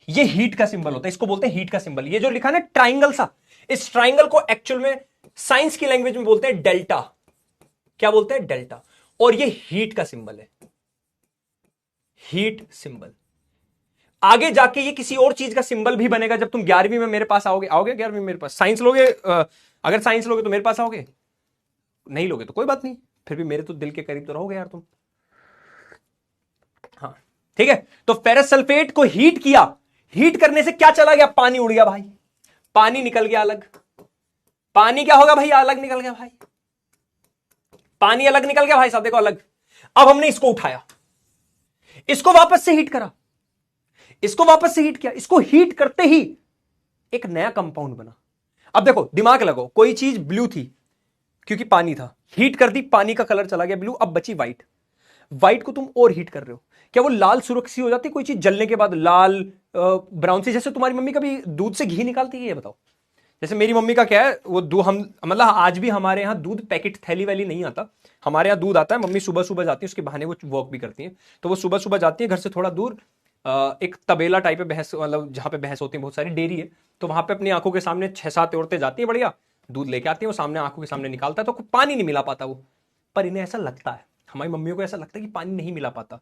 ये हीट का सिंबल होता है, इसको बोलते हैं हीट का सिंबल। ये जो लिखा है ना ट्राइंगल सा, इस ट्राइंगल को एक्चुअल में साइंस की लैंग्वेज में बोलते हैं डेल्टा। क्या बोलते हैं? डेल्टा। और ये हीट का सिंबल है, हीट सिंबल। आगे जाके ये किसी और चीज का सिंबल भी बनेगा जब तुम 11वीं में मेरे पास आओगे। आओगे 11वीं में मेरे पास? साइंस लोगे? अगर साइंस लोगे तो मेरे पास आओगे, नहीं लोगे तो कोई बात नहीं, फिर भी मेरे तो दिल के करीब तो रहोगे यार तुम। हाँ ठीक है, तो फेरस सल्फेट को हीट किया, हीट करने से क्या चला गया? पानी उड़ गया भाई, पानी निकल गया अलग। पानी क्या होगा भाई? अलग निकल गया भाई, पानी अलग निकल गया भाई साहब, देखो अलग। अब हमने इसको उठाया, इसको वापस से हीट करा, इसको वापस से हीट किया, इसको हीट करते ही एक नया कंपाउंड बना। अब देखो दिमाग लगाओ, कोई चीज ब्लू थी क्योंकि पानी था, हीट कर दी, पानी का कलर चला गया ब्लू, अब बची व्हाइट। व्हाइट को तुम और हीट कर रहे हो, क्या वो लाल सुर्ख-सी हो जाती है? कोई चीज जलने के बाद लाल ब्राउन सी, जैसे तुम्हारी मम्मी कभी दूध से घी निकालती है, ये बताओ। जैसे मेरी मम्मी का क्या है, वो दूध हम मतलब आज भी हमारे यहाँ दूध पैकेट थैली वाली नहीं आता, हमारे यहाँ दूध आता है। मम्मी सुबह सुबह जाती है, उसके बहाने वो वॉक भी करती है, तो वो सुबह सुबह जाती है घर से थोड़ा दूर, एक तबेला टाइप है, भैंस मतलब जहाँ पे भैंस होती है, बहुत सारी डेयरी है, तो वहां पे अपनी आंखों के सामने 6-7 औरतें जाती हैं, बढ़िया दूध लेके आती हैं, वो सामने आंखों के सामने निकालता है, तो पानी नहीं मिला पाता वो, पर इन्हें ऐसा लगता है, हमारी मम्मियों को ऐसा लगता है कि पानी नहीं मिला पाता।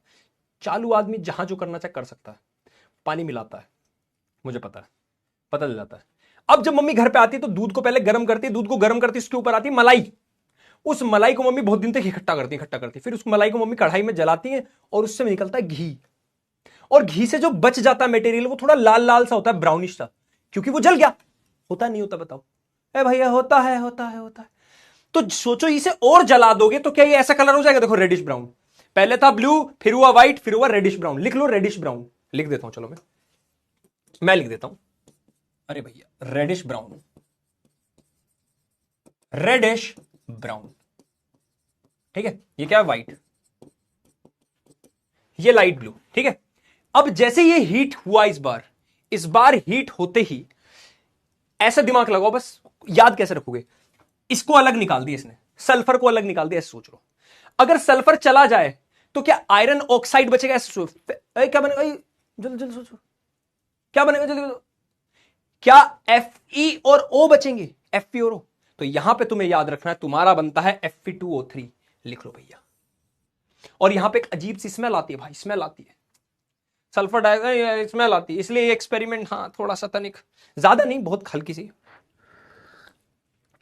चालू आदमी जहां जो करना चाहे कर सकता है, पानी मिलाता है, मुझे पता है, पता चल जाता है। अब जब मम्मी घर पे आती है तो दूध को पहले गर्म करती है, दूध को गर्म करती है, उसके ऊपर आती है मलाई, उस मलाई को मम्मी बहुत दिन तक इकट्ठा करती है, इकट्ठा करती है, फिर उस मलाई को मम्मी कढ़ाई में जलाती है और उससे निकलता है घी, और घी से जो बच जाता है मटेरियल वो थोड़ा लाल लाल सा होता है, ब्राउनिश सा, क्योंकि वो जल गया। होता नहीं होता? बताओ। ए भैया होता है, होता है, होता है। तो सोचो इसे और जला दोगे तो क्या ये ऐसा कलर हो जाएगा? देखो रेडिश ब्राउन, पहले था ब्लू, फिर हुआ व्हाइट, फिर हुआ रेडिश ब्राउन। लिख लो रेडिश ब्राउन, लिख देता हूं, चलो मैं लिख देता हूं। अरे भैया रेडिश ब्राउन, रेडिश ब्राउन, ठीक है। ये क्या है? व्हाइट, ये लाइट ब्लू, ठीक है। अब जैसे ये हीट हुआ, इस बार हीट होते ही ऐसा दिमाग लगाओ, बस याद कैसे रखोगे, इसको अलग निकाल दिया इसने, सल्फर को अलग निकाल दिया, ऐसे सोच लो। अगर सल्फर चला जाए तो क्या आयरन ऑक्साइड बचेगा? ऐसे सोच, क्या बनेगा? जल्दी जल्दी सोचो, क्या बनेगा? जल्दी बताओ। क्या Fe और O बचेंगे? Fe और O, तो यहां पे तुम्हें याद रखना है, तुम्हारा बनता है Fe2O3, लिख लो भैया। और यहां पे एक अजीब सी स्मेल आती है भाई, स्मेल आती है, सल्फर डाइऑक्साइड स्मेल आती है, इसलिए ये एक्सपेरिमेंट हाँ थोड़ा सा तनिक, ज्यादा नहीं, बहुत हल्की सी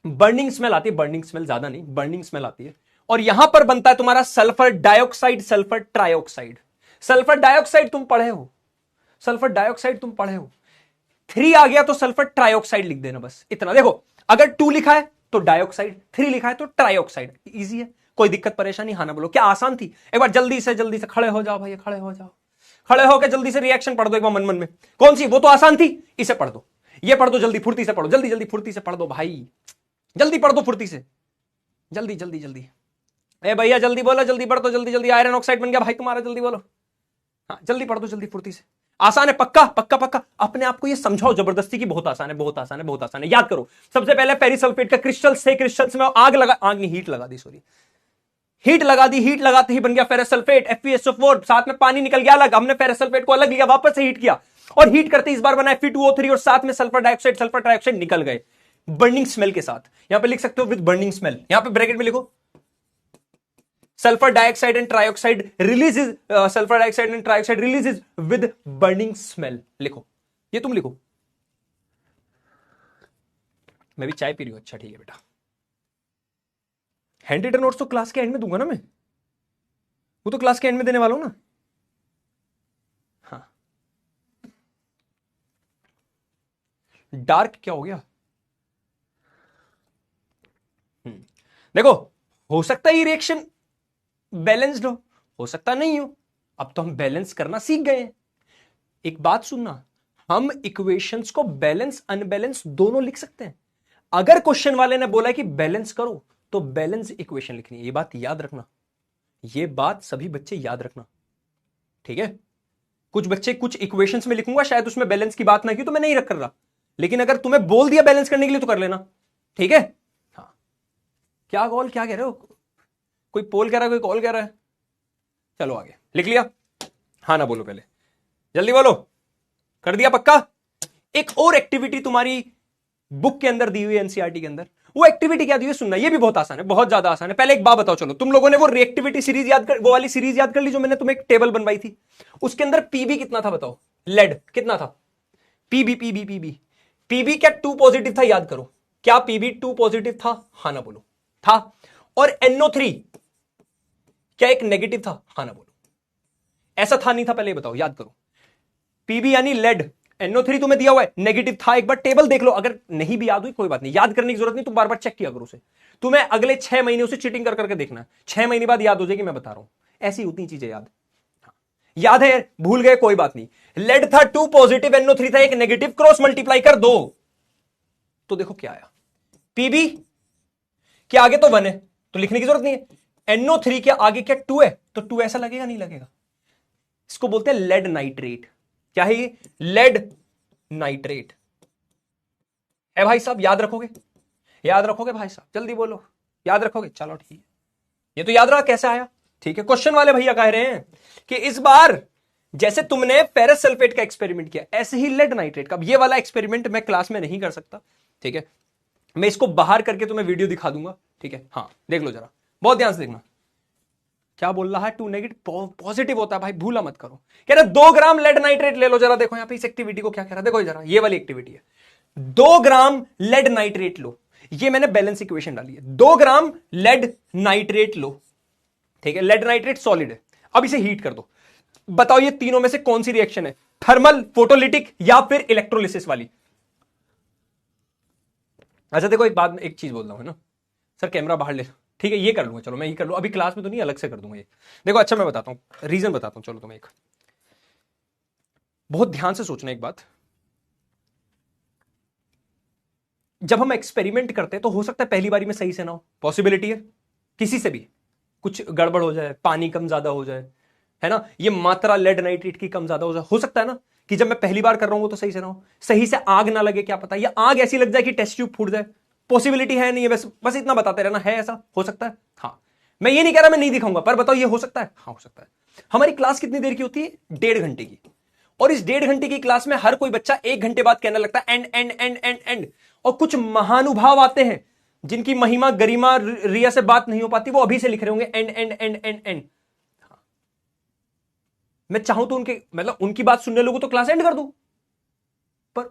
बर्निंग स्मेल आती है, बर्निंग स्मेल, ज्यादा नहीं, बर्निंग स्मेल आती है। और यहां पर बनता है तुम्हारा sulphur dioxide, sulphur trioxide. Sulphur dioxide तुम पढ़े हो, सल्फर डाइऑक्साइड तुम पढ़े हो, 3 आ गया तो सल्फर ट्राइऑक्साइड लिख देना, बस इतना। देखो अगर 2 लिखा है तो डाइऑक्साइड, 3 लिखा है तो ट्राइऑक्साइड, इजी है, कोई दिक्कत परेशानी? हाँ ना बोलो, क्या आसान थी? एक बार जल्दी से खड़े हो जाओ भैया, खड़े हो जाओ, खड़े होकर जल्दी से रिएक्शन पढ़ दो एक बार मन मन में। कौन सी? वो तो आसान थी, इसे पढ़ दो, ये पढ़ दो, जल्दी फुर्ती से पढ़ो, जल्दी जल्दी फुर्ती से पढ़ दो भाई, जल्दी पढ़ दो फुर्ती से, जल्दी जल्दी जल्दी। ए भैया जल्दी बोलो, जल्दी पढ़ दो, जल्दी जल्दी, आयरन ऑक्साइड बन गया भाई तुम्हारा, जल्दी बोलो। हाँ जल्दी पढ़ दो, जल्दी फुर्ती से, आसान है, पक्का पक्का पक्का। अपने आप को ये समझाओ जबरदस्ती की बहुत आसान है, बहुत आसान है, बहुत आसान है। याद करो, सबसे पहले फेरिस सल्फेट का क्रिस्टल्स थे, क्रिस्टल्स में आग नहीं, हीट लगा दी, सॉरी, हीट लगा दी, हीट लगाते ही बन गया फेरस सल्फेट FeSO4, साथ में पानी निकल गया अलग, हमने फेरस सल्फेट को अलग लिया, वापस से हीट किया और हीट करते इस बार बना Fe2O3 और साथ में सल्फर डाइऑक्साइड निकल गए बर्निंग स्मेल के साथ। यहां पे लिख सकते हो विद बर्निंग स्मेल, यहां पे ब्रैकेट में लिखो sulfur dioxide and trioxide releases sulfur dioxide and trioxide releases with burning smell। लिखो, ये तुम लिखो। मैं भी चाय पी रही हूं। अच्छा ठीक है बेटा, हैंड रिटन नोट्स तो क्लास के एंड में दूंगा ना मैं, वो तो क्लास के एंड में देने वाला हूं ना। हाँ, डार्क क्या हो गया? देखो, हो सकता है ये रिएक्शन बैलेंस्ड हो सकता नहीं हो। अब तो हम बैलेंस करना सीख गए हैं। एक बात सुनना, हम इक्वेशंस को बैलेंस अनबैलेंस दोनों लिख सकते हैं। अगर क्वेश्चन वाले ने बोला कि बैलेंस करो तो बैलेंस इक्वेशन लिखनी है। ये बात याद रखना, ये बात सभी बच्चे याद रखना, ठीक है? कुछ बच्चे कुछ इक्वेशंस में लिखूंगा, शायद उसमें बैलेंस की बात ना की तो मैं नहीं रख कर रहा, लेकिन अगर तुम्हें बोल दिया बैलेंस करने के लिए तो कर लेना, ठीक है? हाँ, क्या कॉल, क्या कह रहे हो? कोई पोल कह रहा है, कोई कॉल कह रहा है? चलो आगे, लिख लिया? हाँ ना बोलो, पहले जल्दी बोलो। कर दिया पक्का? एक और एक्टिविटी तुम्हारी बुक के अंदर दी हुई है, एनसीईआरटी के अंदर। वो एक्टिविटी क्या दी हुई सुनना, ये भी बहुत आसान है, बहुत ज्यादा आसान है। पहले एक बात बताओ, चलो तुम लोगों ने वो रिएक्टिविटी सीरीज याद कर, वो वाली सीरीज याद कर ली जो मैंने तुम्हें एक टेबल बनवाई थी, उसके अंदर पीबी कितना था बताओ? लेड कितना था? पीबी पीबी पीबी पीबी क्या 2 पॉजिटिव था? याद करो, क्या पीबी 2 पॉजिटिव था? हाँ ना बोलो। था। और NO3 क्या एक नेगेटिव था? हाँ ना बोलो। ऐसा था नहीं था? पहले बताओ, याद करो। पीबी यानी लेड, NO3 तुम्हें दिया हुआ है, नेगेटिव था। एक बार टेबल देख लो, अगर नहीं भी याद हुई कोई बात नहीं, याद करने की जरूरत नहीं, तुम बार बार चेक किया करो उसे। तुम्हें अगले 6 महीने उसे चीटिंग कर करके देखना है, 6 महीने बाद याद हो जाएगी, मैं बता रहा हूं। ऐसी होती चीजें याद। याद है, भूल गए कोई बात नहीं। लेड था 2 पॉजिटिव, NO3 था एक नेगेटिव, क्रॉस मल्टीप्लाई कर दो तो देखो क्या आया। पीबी के आगे तो 1 है तो लिखने की जरूरत नहीं है। NO3 के आगे क्या 2 है तो 2 ऐसा लगेगा नहीं लगेगा? इसको बोलते हैं लेड नाइट्रेट। क्या है ये? लेड नाइट्रेट है भाई साहब। याद रखोगे? याद रखोगे भाई साहब? जल्दी बोलो, याद रखोगे? चलो ठीक है, ये तो याद रहा कैसे आया, ठीक है? क्वेश्चन वाले भैया कह रहे हैं कि इस बार जैसे तुमने फेरस सल्फेट का एक्सपेरिमेंट किया, ऐसे ही लेड नाइट्रेट का। ये वाला एक्सपेरिमेंट मैं क्लास में नहीं कर सकता, ठीक है? मैं इसको बाहर करके तुम्हें वीडियो दिखा दूंगा, ठीक है? हाँ देख लो जरा, बहुत ध्यान से देखना। क्या बोल रहा है? 2 नेगेटिव पॉजिटिव होता है भाई, भूला मत करो। कह रहा 2 ग्राम लेड नाइट्रेट ले लो। जरा देखो यहां पे इस एक्टिविटी को क्या कह रहा है, देखो जरा, ये वाली एक्टिविटी है। 2 ग्राम लेड नाइट्रेट लो, ये मैंने बैलेंस इक्वेशन डाली है। 2 ग्राम लेड नाइट्रेट लो, ठीक है? लेड नाइट्रेट सॉलिड है। अब इसे हीट कर दो। बताओ ये तीनों में से कौन सी रिएक्शन है? थर्मल, फोटोलिटिक या फिर इलेक्ट्रोलिसिस वाली? अच्छा देखो, एक बात, एक चीज बोल रहा हूं ना सर, कैमरा बाहर ले, ठीक है? ये कर लूंगा, चलो मैं ये कर लूँ, अभी क्लास में तो नहीं, अलग से कर दूंगा ये। देखो अच्छा मैं बताता हूं, रीजन बताता हूं, चलो तुम्हें एक, बहुत ध्यान से सोचना एक बात। जब हम एक्सपेरिमेंट करते हैं तो हो सकता है पहली बारी में सही से ना हो, पॉसिबिलिटी है किसी से भी कुछ गड़बड़ हो जाए, पानी कम ज्यादा हो जाए, है ना? ये मात्रा लेड नाइट्रेट की कम ज्यादा हो जाए, हो सकता है ना कि जब मैं पहली बार कर रहा हूं वो तो सही से ना हो, सही से आग ना लगे, क्या पता, या आग ऐसी लग जाए कि टेस्ट ट्यूब फूट जाए। पॉसिबिलिटी है नहीं है, बस बस इतना बताते रहना, है ऐसा हो सकता है। हाँ, मैं ये नहीं कह रहा मैं नहीं दिखाऊंगा, पर बताओ ये हो सकता है? हाँ हो सकता है। हमारी क्लास कितनी देर की होती है? 1.5 घंटे की। और इस 1.5 घंटे की क्लास में हर कोई बच्चा 1 घंटे बाद कहने लगता है and and and and and. और कुछ महानुभाव आते हैं जिनकी महिमा गरिमा रिया से बात नहीं हो पाती, वो अभी से लिख रहे होंगे and and and and and. मैं चाहूं तो उनके मतलब उनकी बात सुनने लोगों तो क्लास एंड कर दूं, पर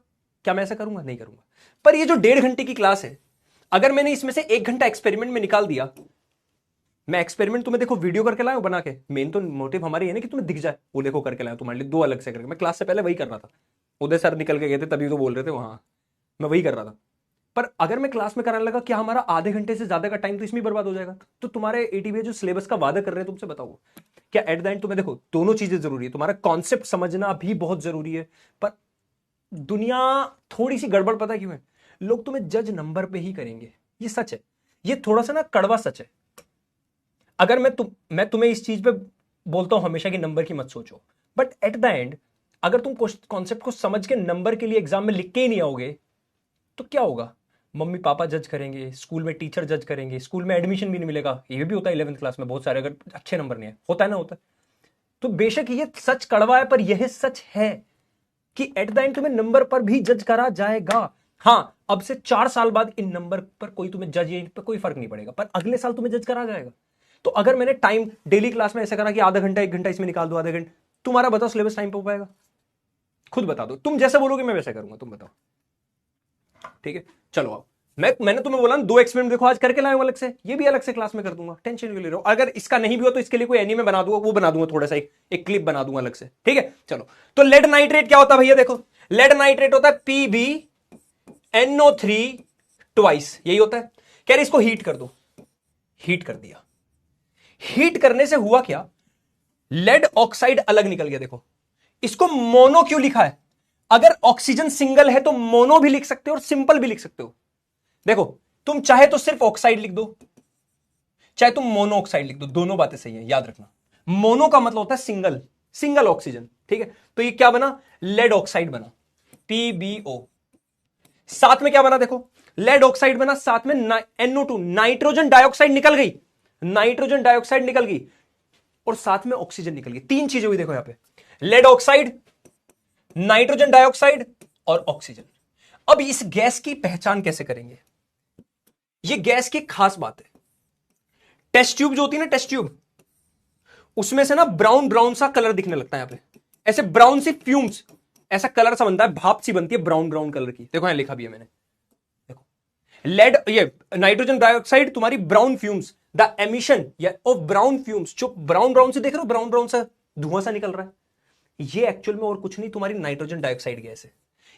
क्या मैं ऐसा करूंगा? नहीं करूंगा। पर ये जो 1.5 घंटे की क्लास है, अगर मैंने इसमें से 1 घंटा एक्सपेरिमेंट में निकाल दिया, मैं एक्सपेरिमेंट तुम्हें देखो वीडियो करके लाया बना के, मेन तो मोटिव हमारी है ना कि तुम्हें दिख जाए, वो देखो करके लाया तुम्हारे लिए 2 अलग से करके। मैं क्लास से पहले वही कर रहा था, उदय सर निकल के गए थे तभी तो बोल रहे थे वहां, मैं वही कर रहा था। पर अगर मैं क्लास में कराने लगा, क्या हमारा आधे घंटे से ज्यादा का टाइम तो इसमें बर्बाद हो जाएगा। तो तुम्हारे एटीवी जो सिलेबस का वादा कर रहे हैं तुमसे, बताओ क्या एट द एंड तुम्हें, देखो दोनों चीजें जरूरी है, तुम्हारा कॉन्सेप्ट समझना भी बहुत जरूरी है, पर दुनिया थोड़ी सी गड़बड़ पता क्यों है? लोग तुम्हें जज नंबर पे ही करेंगे, ये सच है, ये थोड़ा सा ना कड़वा सच है। अगर मैं तुम्हें इस चीज पे बोलता हूं हमेशा कि नंबर की मत सोचो, बट एट द एंड अगर तुम कॉन्सेप्ट को समझ के नंबर के लिए एग्जाम में लिख के ही नहीं आओगे तो क्या होगा? मम्मी पापा जज करेंगे, स्कूल में टीचर जज करेंगे, स्कूल में एडमिशन भी नहीं मिलेगा, ये भी होता है 11th क्लास में बहुत सारे, अगर अच्छे नंबर नहीं है, होता है ना, होता है। तो बेशक ये सच कड़वा है, पर यह सच है कि एट द एंड तुम्हें नंबर पर भी जज करा जाएगा। हाँ, अब से 4 साल बाद इन नंबर पर कोई तुम्हें जज, इन पर कोई फर्क नहीं पड़ेगा, पर अगले साल तुम्हें जज करा जाएगा। तो अगर मैंने टाइम डेली क्लास में ऐसा करा कि आधा घंटा 1 घंटा इसमें निकाल दो, आधा घंटा, तुम्हारा बताओ सिलेबस टाइम पे हो पाएगा? खुद बता दो, तुम जैसे बोलोगे मैं वैसा करूंगा, तुम बताओ। ठीक है, चलो आओ, मैंने तुम्हें बोला 2 एक्सपेरिमेंट देखो आज करके लाऊंगा अलग से, ये भी अलग से क्लास में कर दूंगा, टेंशन क्यों ले रहे हो? अगर इसका नहीं भी हो तो इसके लिए कोई एनीमे बना दूंगा, वो बना दूंगा, थोड़ा सा एक क्लिप बना दूंगा अलग से। ठीक है, चलो। तो लेड नाइट्रेट क्या होता है भैया? देखो, लेड नाइट्रेट होता है PbNO3 ट्वाइस, यही होता है। कह रहे इसको हीट कर दो, हीट कर दिया। हीट करने से हुआ क्या? लेड ऑक्साइड अलग निकल गया। देखो, इसको मोनो क्यों लिखा है? अगर ऑक्सीजन सिंगल है तो मोनो भी लिख सकते हो और सिंपल भी लिख सकते हो। देखो, तुम चाहे तो सिर्फ ऑक्साइड लिख दो, चाहे तुम मोनो ऑक्साइड लिख दो, दोनों बातें सही है, याद रखना। मोनो का मतलब होता है सिंगल, सिंगल ऑक्सीजन। ठीक है, तो ये क्या बना? लेड ऑक्साइड बना, PbO। साथ में क्या बना? देखो, लेड ऑक्साइड बना, साथ में NO2, नाइट्रोजन डाइऑक्साइड निकल गई, नाइट्रोजन डाइऑक्साइड निकल गई, और साथ में ऑक्सीजन निकल गई। 3 चीजें हुई, देखो यहां पे, लेड ऑक्साइड, नाइट्रोजन डाइऑक्साइड और ऑक्सीजन। अब इस गैस की पहचान कैसे करेंगे? ये गैस की खास बात है, टेस्ट ट्यूब जो होती है ना, टेस्ट ट्यूब, उसमें से ना ब्राउन ब्राउन सा कलर दिखने लगता है यहां पे, ऐसे ब्राउन सी फ्यूम्स, ऐसा कलर सा बनता है, भाप सी बनती है ब्राउन ब्राउन कलर की। देखो यहां लिखा भी है मैंने, देखो, लेड, ये नाइट्रोजन डाइऑक्साइड तुम्हारी brown fumes, the emission of brown fumes, जो ब्राउन ब्राउन से देख रहे हो, ब्राउन ब्राउन सा धुआं सा निकल रहा है, ये एक्चुअल में और कुछ नहीं, तुम्हारी नाइट्रोजन डाइऑक्साइड गैस है।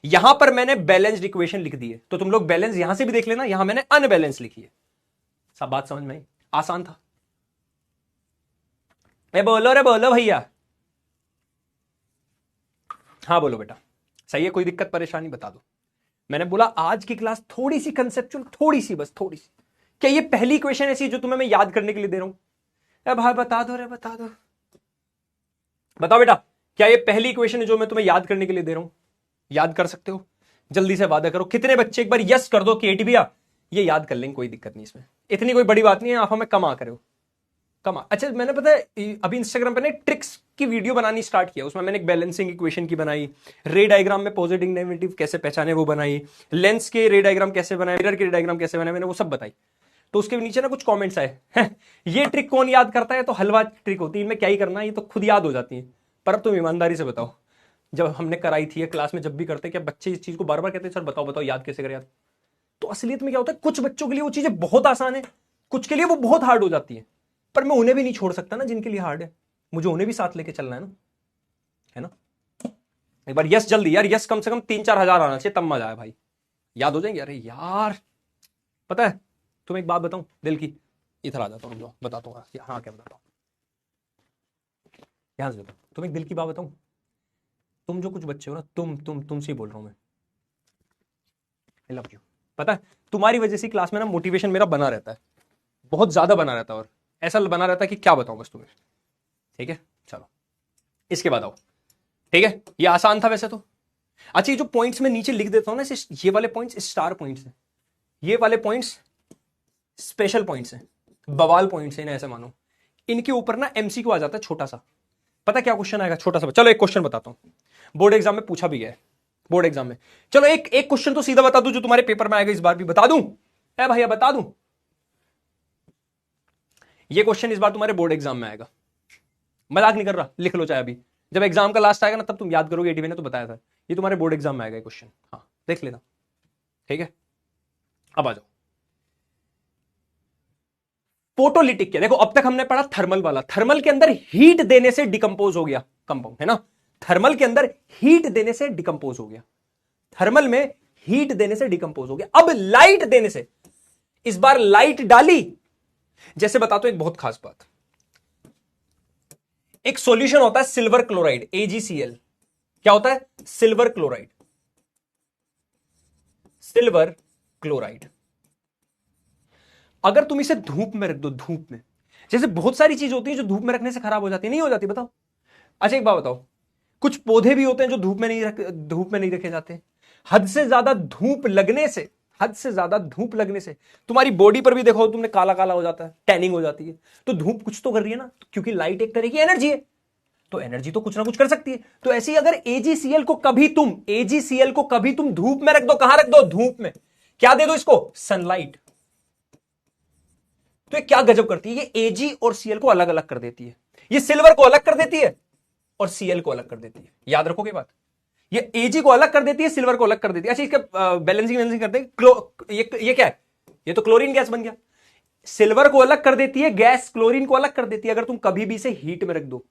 यहां पर मैंने बैलेंस्ड इक्वेशन लिख दी है, तो तुम लोग बैलेंस यहां से भी देख लेना, यहां मैंने अनबैलेंस लिखी है। सब बात समझ में आई? आसान था। बोलो रे, बोलो भैया। हाँ बोलो बेटा, सही है, कोई दिक्कत परेशानी बता दो। मैंने बोला आज की क्लास थोड़ी सी कंसेप्चुअल, थोड़ी सी, बस थोड़ी सी। क्या ये पहली इक्वेशन ऐसी है जो तुम्हें मैं याद करने के लिए दे रहा हूं? अब भाई बता दो रे, बता दो, बताओ बेटा, क्या ये पहली इक्वेशन है जो मैं तुम्हें याद करने के लिए दे रहा हूं? याद कर सकते हो? जल्दी से वादा करो, कितने बच्चे एक बार यस कर दो कि एटी भैया ये याद कर लेंगे, कोई दिक्कत नहीं, इसमें इतनी कोई बड़ी बात नहीं है, आप हमें कम आ करे हो, कम। अच्छा, मैंने पता है अभी इंस्टाग्राम पे ना ट्रिक्स की वीडियो बनानी स्टार्ट किया, उसमें मैंने एक बैलेंसिंग इक्वेशन की बनाई, रे डायग्राम में पॉजिटिव नेगेटिव कैसे पहचाने वो बनाई, लेंस के रे डायग्राम कैसे बनाए, मिरर के रे डायग्राम कैसे बनाए, मैंने वो सब बताई। तो उसके नीचे ना कुछ कमेंट्स आए, ये ट्रिक कौन याद करता है? तो हलवा ट्रिक होती है, इनमें क्या ही करना है, ये तो खुद याद हो जाती है। पर अब तुम ईमानदारी से बताओ, जब हमने कराई थी क्लास में, जब भी करते, क्या बच्चे इस चीज को बार बार कहते हैं सर बताओ बताओ याद कैसे करें याद? तो असलियत में क्या होता है, कुछ बच्चों के लिए वो चीजें बहुत आसान है, कुछ के लिए वो बहुत हार्ड हो जाती है, पर मैं उन्हें भी नहीं छोड़ सकता ना जिनके लिए हार्ड है, मुझे उन्हें भी साथ लेके चलना है ना, है ना? एक बार यस जल्दी यार, यस कम से कम 3-4 हजार आना चाहिए, तब मजा आए भाई, याद हो जाएंगे। अरे यार, पता है तुम्हें एक बात बताऊं दिल की, इधर आ जाता हूं, जो बताता हूँ, हाँ क्या बताता हूँ, ध्यान से बताओ, तुम्हें एक दिल की बात बताऊं, तुम जो कुछ बच्चे हो ना, तुमसे बोल रहा हूं मैं, आई लव यू। पता है तुम्हारी वजह से क्लास में ना मोटिवेशन मेरा बना रहता है, बहुत ज्यादा बना रहता है, और ऐसा बना रहता है कि क्या बताऊं बस तुम्हें। ठीक है, चलो इसके बाद आओ। ठीक है, ये आसान था वैसे तो। अच्छा, ये जो पॉइंट्स में नीचे लिख देता हूं ना, ये वाले पॉइंट्स स्टार पॉइंट्स हैं, ये वाले पॉइंट्स स्पेशल पॉइंट्स हैं, बवाल पॉइंट्स हैं, ऐसे मानो। इनके ऊपर ना MCQ आ जाता है छोटा सा। पता क्या क्वेश्चन आएगा? छोटा सा, चलो एक क्वेश्चन बताता हूं, बोर्ड एग्जाम में पूछा भी गया है, बोर्ड एग्जाम में। चलो एक क्वेश्चन तो सीधा बता दूं जो तुम्हारे पेपर में आएगा, इस बार भी बता दूं, है भैया बता दूं? ये क्वेश्चन इस बार तुम्हारे बोर्ड एग्जाम में आएगा, मजाक नहीं कर रहा, लिख लो चाहे अभी, जब एग्जाम का लास्ट आएगा ना तब तुम याद करोगे, एटीवी ने तो बताया था, ये तुम्हारे बोर्ड एग्जाम में आएगा क्वेश्चन, हाँ देख लेना। ठीक है, अब आ जाओ, फोटोलिटिक क्या? देखो अब तक हमने पढ़ा थर्मल वाला, थर्मल के अंदर हीट देने से डिकम्पोज हो गया कंपाउंड, है ना? थर्मल के अंदर हीट देने से डिकम्पोज हो गया, थर्मल में हीट देने से डिकम्पोज हो गया। अब लाइट देने से, इस बार लाइट डाली, जैसे बताता हूं एक बहुत खास बात, एक सॉल्यूशन होता है सिल्वर क्लोराइड, AgCl। क्या होता है? Silver chloride, silver chloride. अगर तुम इसे धूप में रख दो, धूप में, जैसे बहुत सारी चीज होती है जो धूप में रखने से खराब हो जाती है, नहीं हो जाती? बताओ। अच्छा एक बात बताओ, कुछ पौधे भी होते हैं जो धूप में नहीं रखे जाते, हद से ज्यादा धूप लगने से हद से ज्यादा धूप लगने से तुम्हारी बॉडी पर भी देखो, तुमने काला काला हो जाता है, टैनिंग हो जाती है। तो धूप कुछ तो कर रही है ना, क्योंकि लाइट एक तरह की एनर्जी है, तो एनर्जी तो कुछ ना कुछ कर सकती है। तो ऐसे ही अगर एजीसीएल को कभी तुम धूप में रख दो, कहां रख दो, धूप में, क्या दे दो इसको, सनलाइट, तो ये क्या गजब करती है, ये एजी और सीएल को अलग अलग कर देती है। ये सिल्वर को अलग कर देती है और सीएल को अलग कर देती है, याद रखोगे बात। ये एजी को अलग कर देती है, सिल्वर को अलग कर देती है। अच्छा, इसका बैलेंसिंग करते हैं। ये क्या है, ये तो क्लोरीन गैस बन गया। सिल्वर को अलग कर देती है गैस, क्लोरीन को अलग कर देती है अगर तुम कभी भी इसे हीट में रख दो,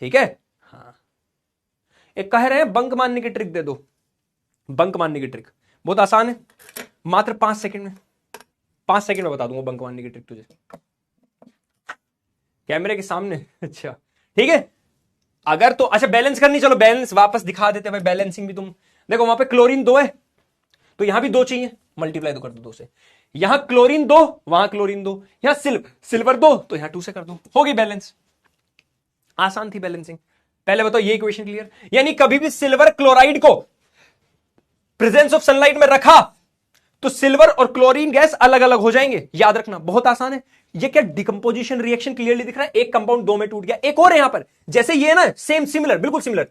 ठीक है। हाँ, एक कह रहे हैं बंक मारने की ट्रिक दे दो। बंक मारने की ट्रिक बहुत आसान है, मात्र 5 सेकंड में, 5 सेकंड में बता दूंगा बंक मारने की ट्रिक तुझे, कैमरे के सामने। अच्छा ठीक है, अगर तो अच्छा बैलेंस करनी, चलो बैलेंस वापस दिखा देते भाई। बैलेंसिंग भी तुम देखो, वहां पे क्लोरीन 2 है तो यहां भी 2 चाहिए, मल्टीप्लाई तो कर दो 2 से। यहां क्लोरीन 2, वहां क्लोरीन 2, यहां सिल्वर 2, तो यहां 2 से कर दो, होगी बैलेंस। आसान थी बैलेंसिंग। पहले बताओ ये इक्वेशन क्लियर। यानी कभी भी सिल्वर क्लोराइड को प्रेजेंस ऑफ सनलाइट में रखा तो सिल्वर और क्लोरीन गैस अलग अलग हो जाएंगे, याद रखना, बहुत आसान है। ये क्या डिकंपोजिशन रिएक्शन क्लियरली दिख रहा है, एक कंपाउंड 2 में टूट गया। एक और है यहां पर, जैसे ये ना, सेम सिमिलर, बिल्कुल सिमिलर,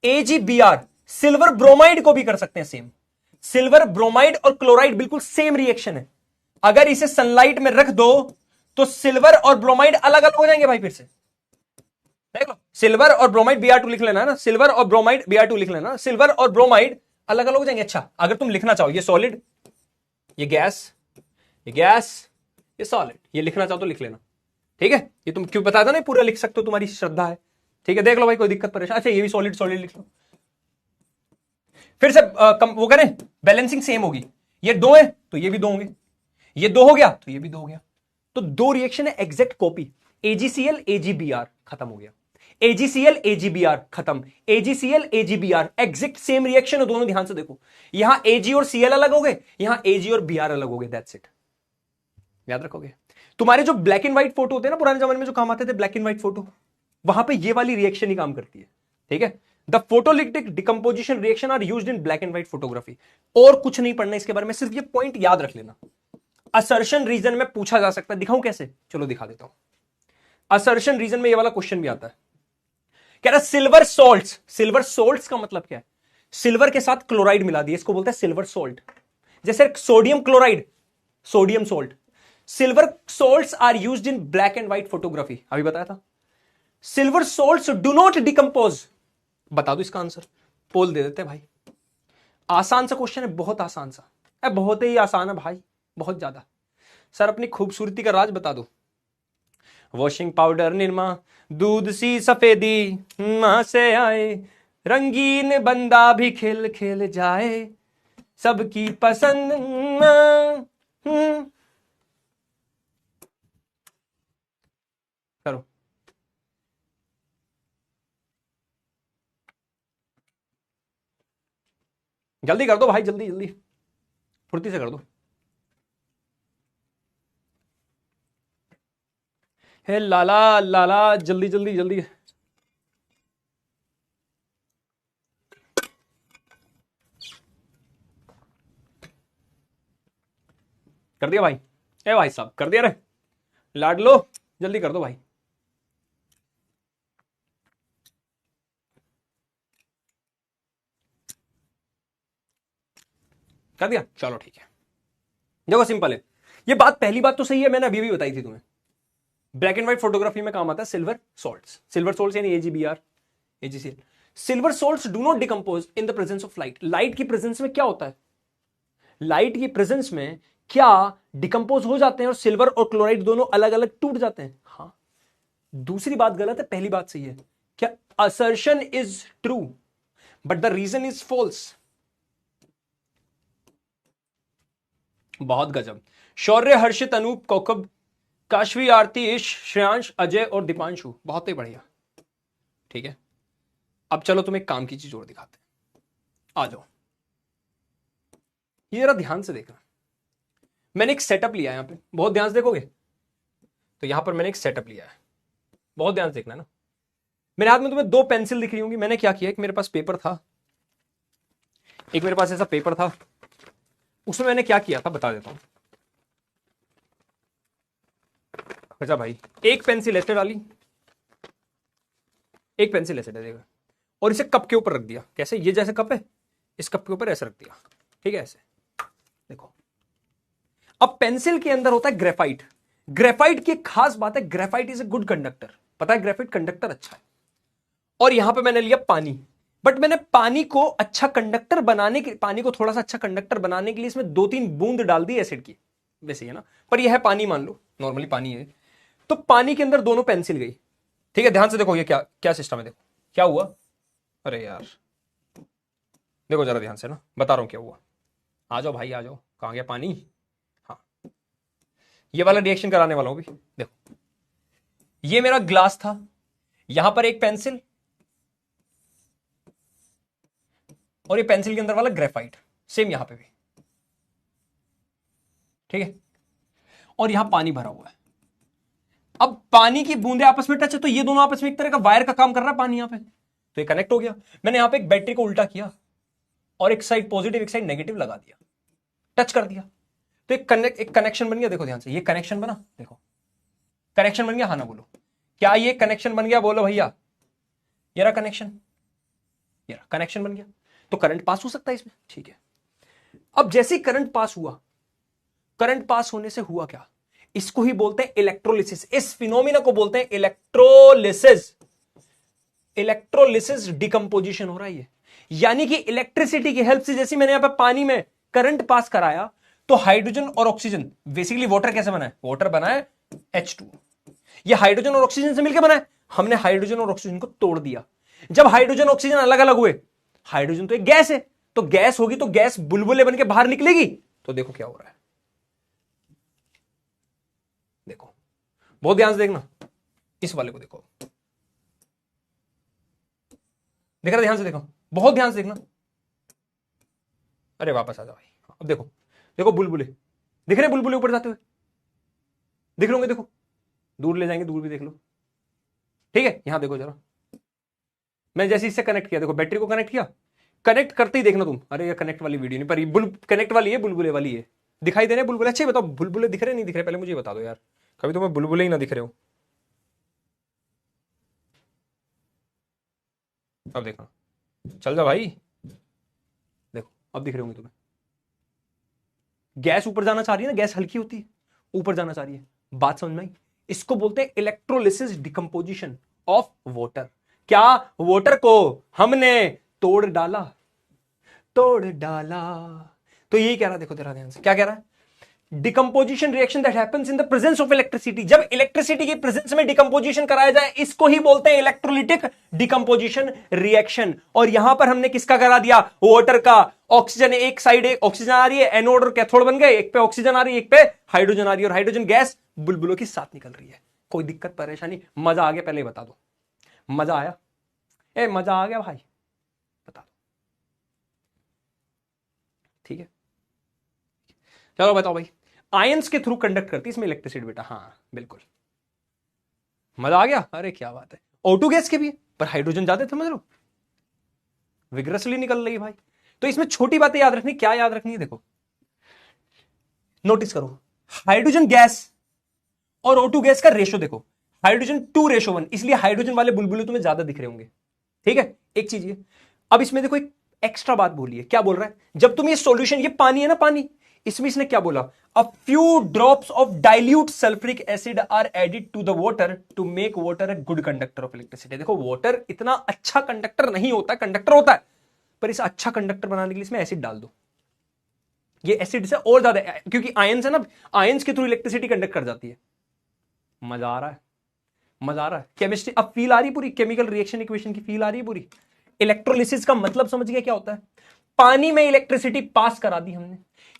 AgBr सिल्वर ब्रोमाइड को भी कर सकते हैं सेम। सिल्वर ब्रोमाइड और क्लोराइड बिल्कुल सेम रिएक्शन है, अगर इसे सनलाइट में रख दो तो सिल्वर और ब्रोमाइड अलग अलग हो जाएंगे भाई। फिर से देख लो, सिल्वर और ब्रोमाइड Br2 लिख लेना ना, सिल्वर और ब्रोमाइड Br2 लिख लेना, सिल्वर और ब्रोमाइड अलग अलग हो जाएंगे। अच्छा, अगर तुम लिखना चाहो ये सॉलिड, ये गैस, ये गैस, ये सॉलिड, ये लिखना चाहो तो लिख लेना, ठीक है। ये तुम क्यों बताया था ना, पूरा लिख सकते हो, तुम्हारी श्रद्धा है, ठीक है। देख लो भाई, कोई दिक्कत परेशान। अच्छा, ये भी सॉलिड सॉलिड लिख लो। फिर से वो करें, बैलेंसिंग सेम होगी। ये 2 है तो ये भी 2 होंगे, ये 2 हो गया तो ये भी 2 हो गया, तो 2 रिएक्शन है एग्जैक्ट कॉपी। AgCl AgBr खत्म हो गया, AgCl AgBr खत्म, AgCl AgBr exact same reaction है दोनों। ध्यान से देखो, यहां Ag और Cl अलग हो गए, यहां Ag और Br अलग हो गए, दैट्स इट, याद रखोगे। तुम्हारे जो ब्लैक एंड व्हाइट फोटो होते हैं ना, पुराने जमाने में जो काम आते थे ब्लैक एंड व्हाइट फोटो, वहां पे ये वाली रिएक्शन ही काम करती है, ठीक है। The photolytic decomposition reaction are used in black and white photography. और कुछ नहीं पढ़ना इसके बारे में, सिर्फ ये पॉइंट याद रख लेना। असर्शन रीजन में पूछा जा सकता है, दिखाऊं कैसे, चलो दिखा देता हूं। असर्शन रीजन में ये वाला क्वेश्चन भी आता है, कह रहा सिल्वर सोल्ट्स। सिल्वर सोल्ट्स का मतलब क्या है, सिल्वर के साथ क्लोराइड मिला दिया, इसको बोलते हैं सिल्वर सोल्ट। जैसे sodium chloride, sodium salt. Silver salts are used in black and white photography, अभी बताया था। Silver salts do not decompose, बता दो इसका आंसर, पोल दे देते भाई। आसान सा क्वेश्चन है, बहुत आसान सा है, बहुत ही आसान है भाई, बहुत ज्यादा। सर अपनी खूबसूरती का राज बता दो। वॉशिंग पाउडर निरमा, दूध सी सफेदी मां से आए, रंगीन बंदा भी खेल खेल जाए, सबकी पसंद। करो, जल्दी कर दो भाई, जल्दी जल्दी, फुर्ती से कर दो। हे लाला लाला, जल्दी जल्दी जल्दी। कर दिया भाई, ए भाई साहब कर दिया रे, लाड लो, जल्दी कर दो भाई। कर दिया, चलो ठीक है। देखो सिंपल है ये बात, पहली बात तो सही है, मैंने अभी भी बताई थी तुम्हें। ब्लैक एंड व्हाइट फोटोग्राफी में काम आता है सिल्वर सोल्ट्स। सिल्वर सोल्ट्स यानी AgBr, AgCl। Silver salts do not decompose in the presence of light. Light की प्रेजेंस में क्या होता है, लाइट की प्रेजेंस में क्या डिकम्पोज हो जाते हैं और सिल्वर और क्लोराइड दोनों अलग अलग टूट जाते हैं। हाँ, दूसरी बात गलत है, पहली बात सही है। क्या assertion is true but the reason is false. बहुत गजब। शौर्य, हर्षित, अनूप, कौकब, काशवी, आरती, ईश, श्रेयांश, अजय और दीपांशु, बहुत ही बढ़िया, ठीक है। अब चलो तुम एक काम की चीज और दिखाते हैं, आ जाओ। ये जरा ध्यान से देखना, मैंने एक सेटअप लिया है यहां पे, बहुत ध्यान से देखोगे तो यहां पर मैंने एक सेटअप लिया है, बहुत ध्यान से देखना ना। मेरे हाथ में तुम्हें 2 पेंसिल दिख रही होंगी। मैंने क्या किया, एक मेरे पास पेपर था, एक मेरे पास ऐसा पेपर था, उसमें मैंने क्या किया था बता देता हूं। अच्छा भाई, एक पेंसिल ऐसे डाली, एक पेंसिल ऐसे डालेगा और इसे कप के ऊपर रख दिया। कैसे? ये जैसे कप है, इस कप के ऊपर ऐसे रख दिया, ठीक है, ऐसे देखो। अब पेंसिल के अंदर होता है ग्रेफाइट। ग्रेफाइट की एक खास बात है, graphite is a good conductor. पता है ग्रेफाइट कंडक्टर अच्छा है। और यहां पे मैंने लिया पानी, बट मैंने पानी को अच्छा कंडक्टर बनाने के, पानी को थोड़ा सा अच्छा कंडक्टर बनाने के लिए इसमें 2-3 बूंद डाल दी एसिड की, वैसे ही है ना, पर यह है पानी, मान लो नॉर्मली पानी है। तो पानी के अंदर दोनों पेंसिल गई, ठीक है। ध्यान से देखो ये क्या क्या सिस्टम है, देखो क्या हुआ। अरे यार देखो जरा ध्यान से ना, बता रहा हूं क्या हुआ। आ जाओ भाई आ जाओ, कहां गया पानी। हाँ, ये वाला रिएक्शन कराने वाला हूं भी। देखो ये मेरा ग्लास था, यहां पर एक पेंसिल, और ये पेंसिल के अंदर वाला ग्रेफाइट, सेम यहां पे भी, ठीक है। और यहां पानी भरा हुआ है। अब पानी की बूंदे आपस में टच है, तो ये दोनों आपस में एक तरह का वायर का काम कर रहा है पानी यहां पे, तो ये कनेक्ट हो गया। मैंने यहां पे एक बैटरी को उल्टा किया और एक साइड पॉजिटिव एक साइड नेगेटिव लगा दिया, टच कर दिया, तो एक कनेक्शन बन गया। देखो ध्यान से, ये कनेक्शन बना, देखो कनेक्शन बन गया, हाँ ना बोलो, क्या ये कनेक्शन बन गया? बोलो भैया, ये रहा कनेक्शन, ये रहा कनेक्शन बन गया। तो करंट पास हो सकता है इसमें, ठीक है। अब जैसे ही करंट पास हुआ, करंट पास होने से हुआ क्या, इसको ही बोलते हैं इलेक्ट्रोलिसिस। इस फिनोमिना को बोलते हैं इलेक्ट्रोलिसिस। इलेक्ट्रोलिसिस डिकम्पोजिशन हो रहा है ये, यानी कि इलेक्ट्रिसिटी की हेल्प से, जैसे मैंने यहां पर पानी में करंट पास कराया, तो हाइड्रोजन और ऑक्सीजन, बेसिकली वाटर कैसे बना है? वाटर बना है H2, ये हाइड्रोजन और ऑक्सीजन से मिलकर बना है। हमने हाइड्रोजन और ऑक्सीजन को तोड़ दिया। जब हाइड्रोजन ऑक्सीजन अलग अलग हुए, हाइड्रोजन तो एक गैस है, तो गैस होगी तो गैस बुलबुले बन के बाहर निकलेगी। तो देखो क्या हो रहा है, देखो बहुत ध्यान से देखना, इस वाले को देखो, देख रहा, ध्यान से देखो, बहुत ध्यान से देखना। अरे वापस आ जाओ भाई, अब देखो, देखो बुलबुले दिख रहे, बुलबुले ऊपर जाते हुए दिख रहे होंगे, देखो दूर ले जाएंगे, दूर भी देख लो, ठीक है। यहां देखो जरा, मैं जैसे इससे कनेक्ट किया, देखो बैटरी को कनेक्ट किया, कनेक्ट करते ही देखना तुम, अरे ये कनेक्ट वाली वीडियो नहीं, पर ये कनेक्ट वाली है, बुलबुले वाली है। दिखाई दे रहे हैं बुलबुले? अच्छे बताओ, बुलबुले दिख रहे नहीं दिख रहे, पहले मुझे बता दो यार, कभी तुम्हें बुलबुले ही ना दिख रहे हो। अब देखना, चल जा भाई, देखो अब दिख रहे होंगे तुम्हें। गैस ऊपर जाना चाह रही है ना, गैस हल्की होती है, ऊपर जाना चाह रही है, बात समझ में आई? इसको बोलते हैं इलेक्ट्रोलिसिस डिकम्पोजिशन ऑफ वाटर। क्या? वाटर को हमने तोड़ डाला, तोड़ डाला। तो यही कह रहा, देखो तेरा ध्यान से, क्या कह रहा है? Decomposition reaction that happens in the presence of electricity. जब इलेक्ट्रिसिटी के प्रेजेंस में डिकम्पोजिशन कराया जाए, इसको ही बोलते हैं इलेक्ट्रोलिटिक डिकम्पोजिशन रिएक्शन। और यहां पर हमने किसका करा दिया? वाटर का। ऑक्सीजन एक साइड, एक ऑक्सीजन आ रही है, एनोड और कैथोड बन गए, एक पे ऑक्सीजन आ रही है, एक पे हाइड्रोजन आ रही है, और हाइड्रोजन गैस बुलबुलों के साथ निकल रही है। कोई दिक्कत परेशानी? मजा आ गया? पहले बता दो, मजा आया? मजा आ गया भाई, बता दो, ठीक है। चलो बताओ भाई, आयंस के थ्रू कंडक्ट करती है इसमें इलेक्ट्रिसिटी बेटा। हाँ बिल्कुल, मजा आ गया? अरे क्या बात है। O2 गैस के भी, पर हाइड्रोजन ज्यादा, समझ लो, विग्रसली निकल रही है भाई। तो इसमें छोटी बातें याद रखनी, क्या याद रखनी है? देखो नोटिस करो, हाइड्रोजन गैस और O2 गैस का रेशो देखो, हाइड्रोजन 2:1, इसलिए हाइड्रोजन वाले बुलबुले तुम्हें ज्यादा दिख रहे होंगे, ठीक है। एक चीज ये, अब इसमें देखो एक एक्स्ट्रा बात बोली है, क्या बोल रहा है? जब तुम ये सॉल्यूशन, ये पानी है ना, पानी, इसमें इसने क्या बोला? A few drops of dilute sulphuric acid are added to the water to make water a good conductor of electricity. देखो वाटर इतना अच्छा कंडक्टर नहीं होता, कंडक्टर होता है, पर इसे अच्छा कंडक्टर बनाने के लिए इसमें एसिड डाल दो। ये एसिड से और ज्यादा, क्योंकि आयंस है ना, आयंस के थ्रू इलेक्ट्रिसिटी कंडक्ट कर जाती है। मजा आ रहा है? मजा आ रहा है? केमिस्ट्री अब फील आ रही है पूरी, केमिकल रिएक्शन इक्वेशन की फील आ रही है पूरी। इलेक्ट्रोलिसिस का मतलब समझ गया क्या होता है? पानी में इलेक्ट्रिसिटी पास करा दी हमने।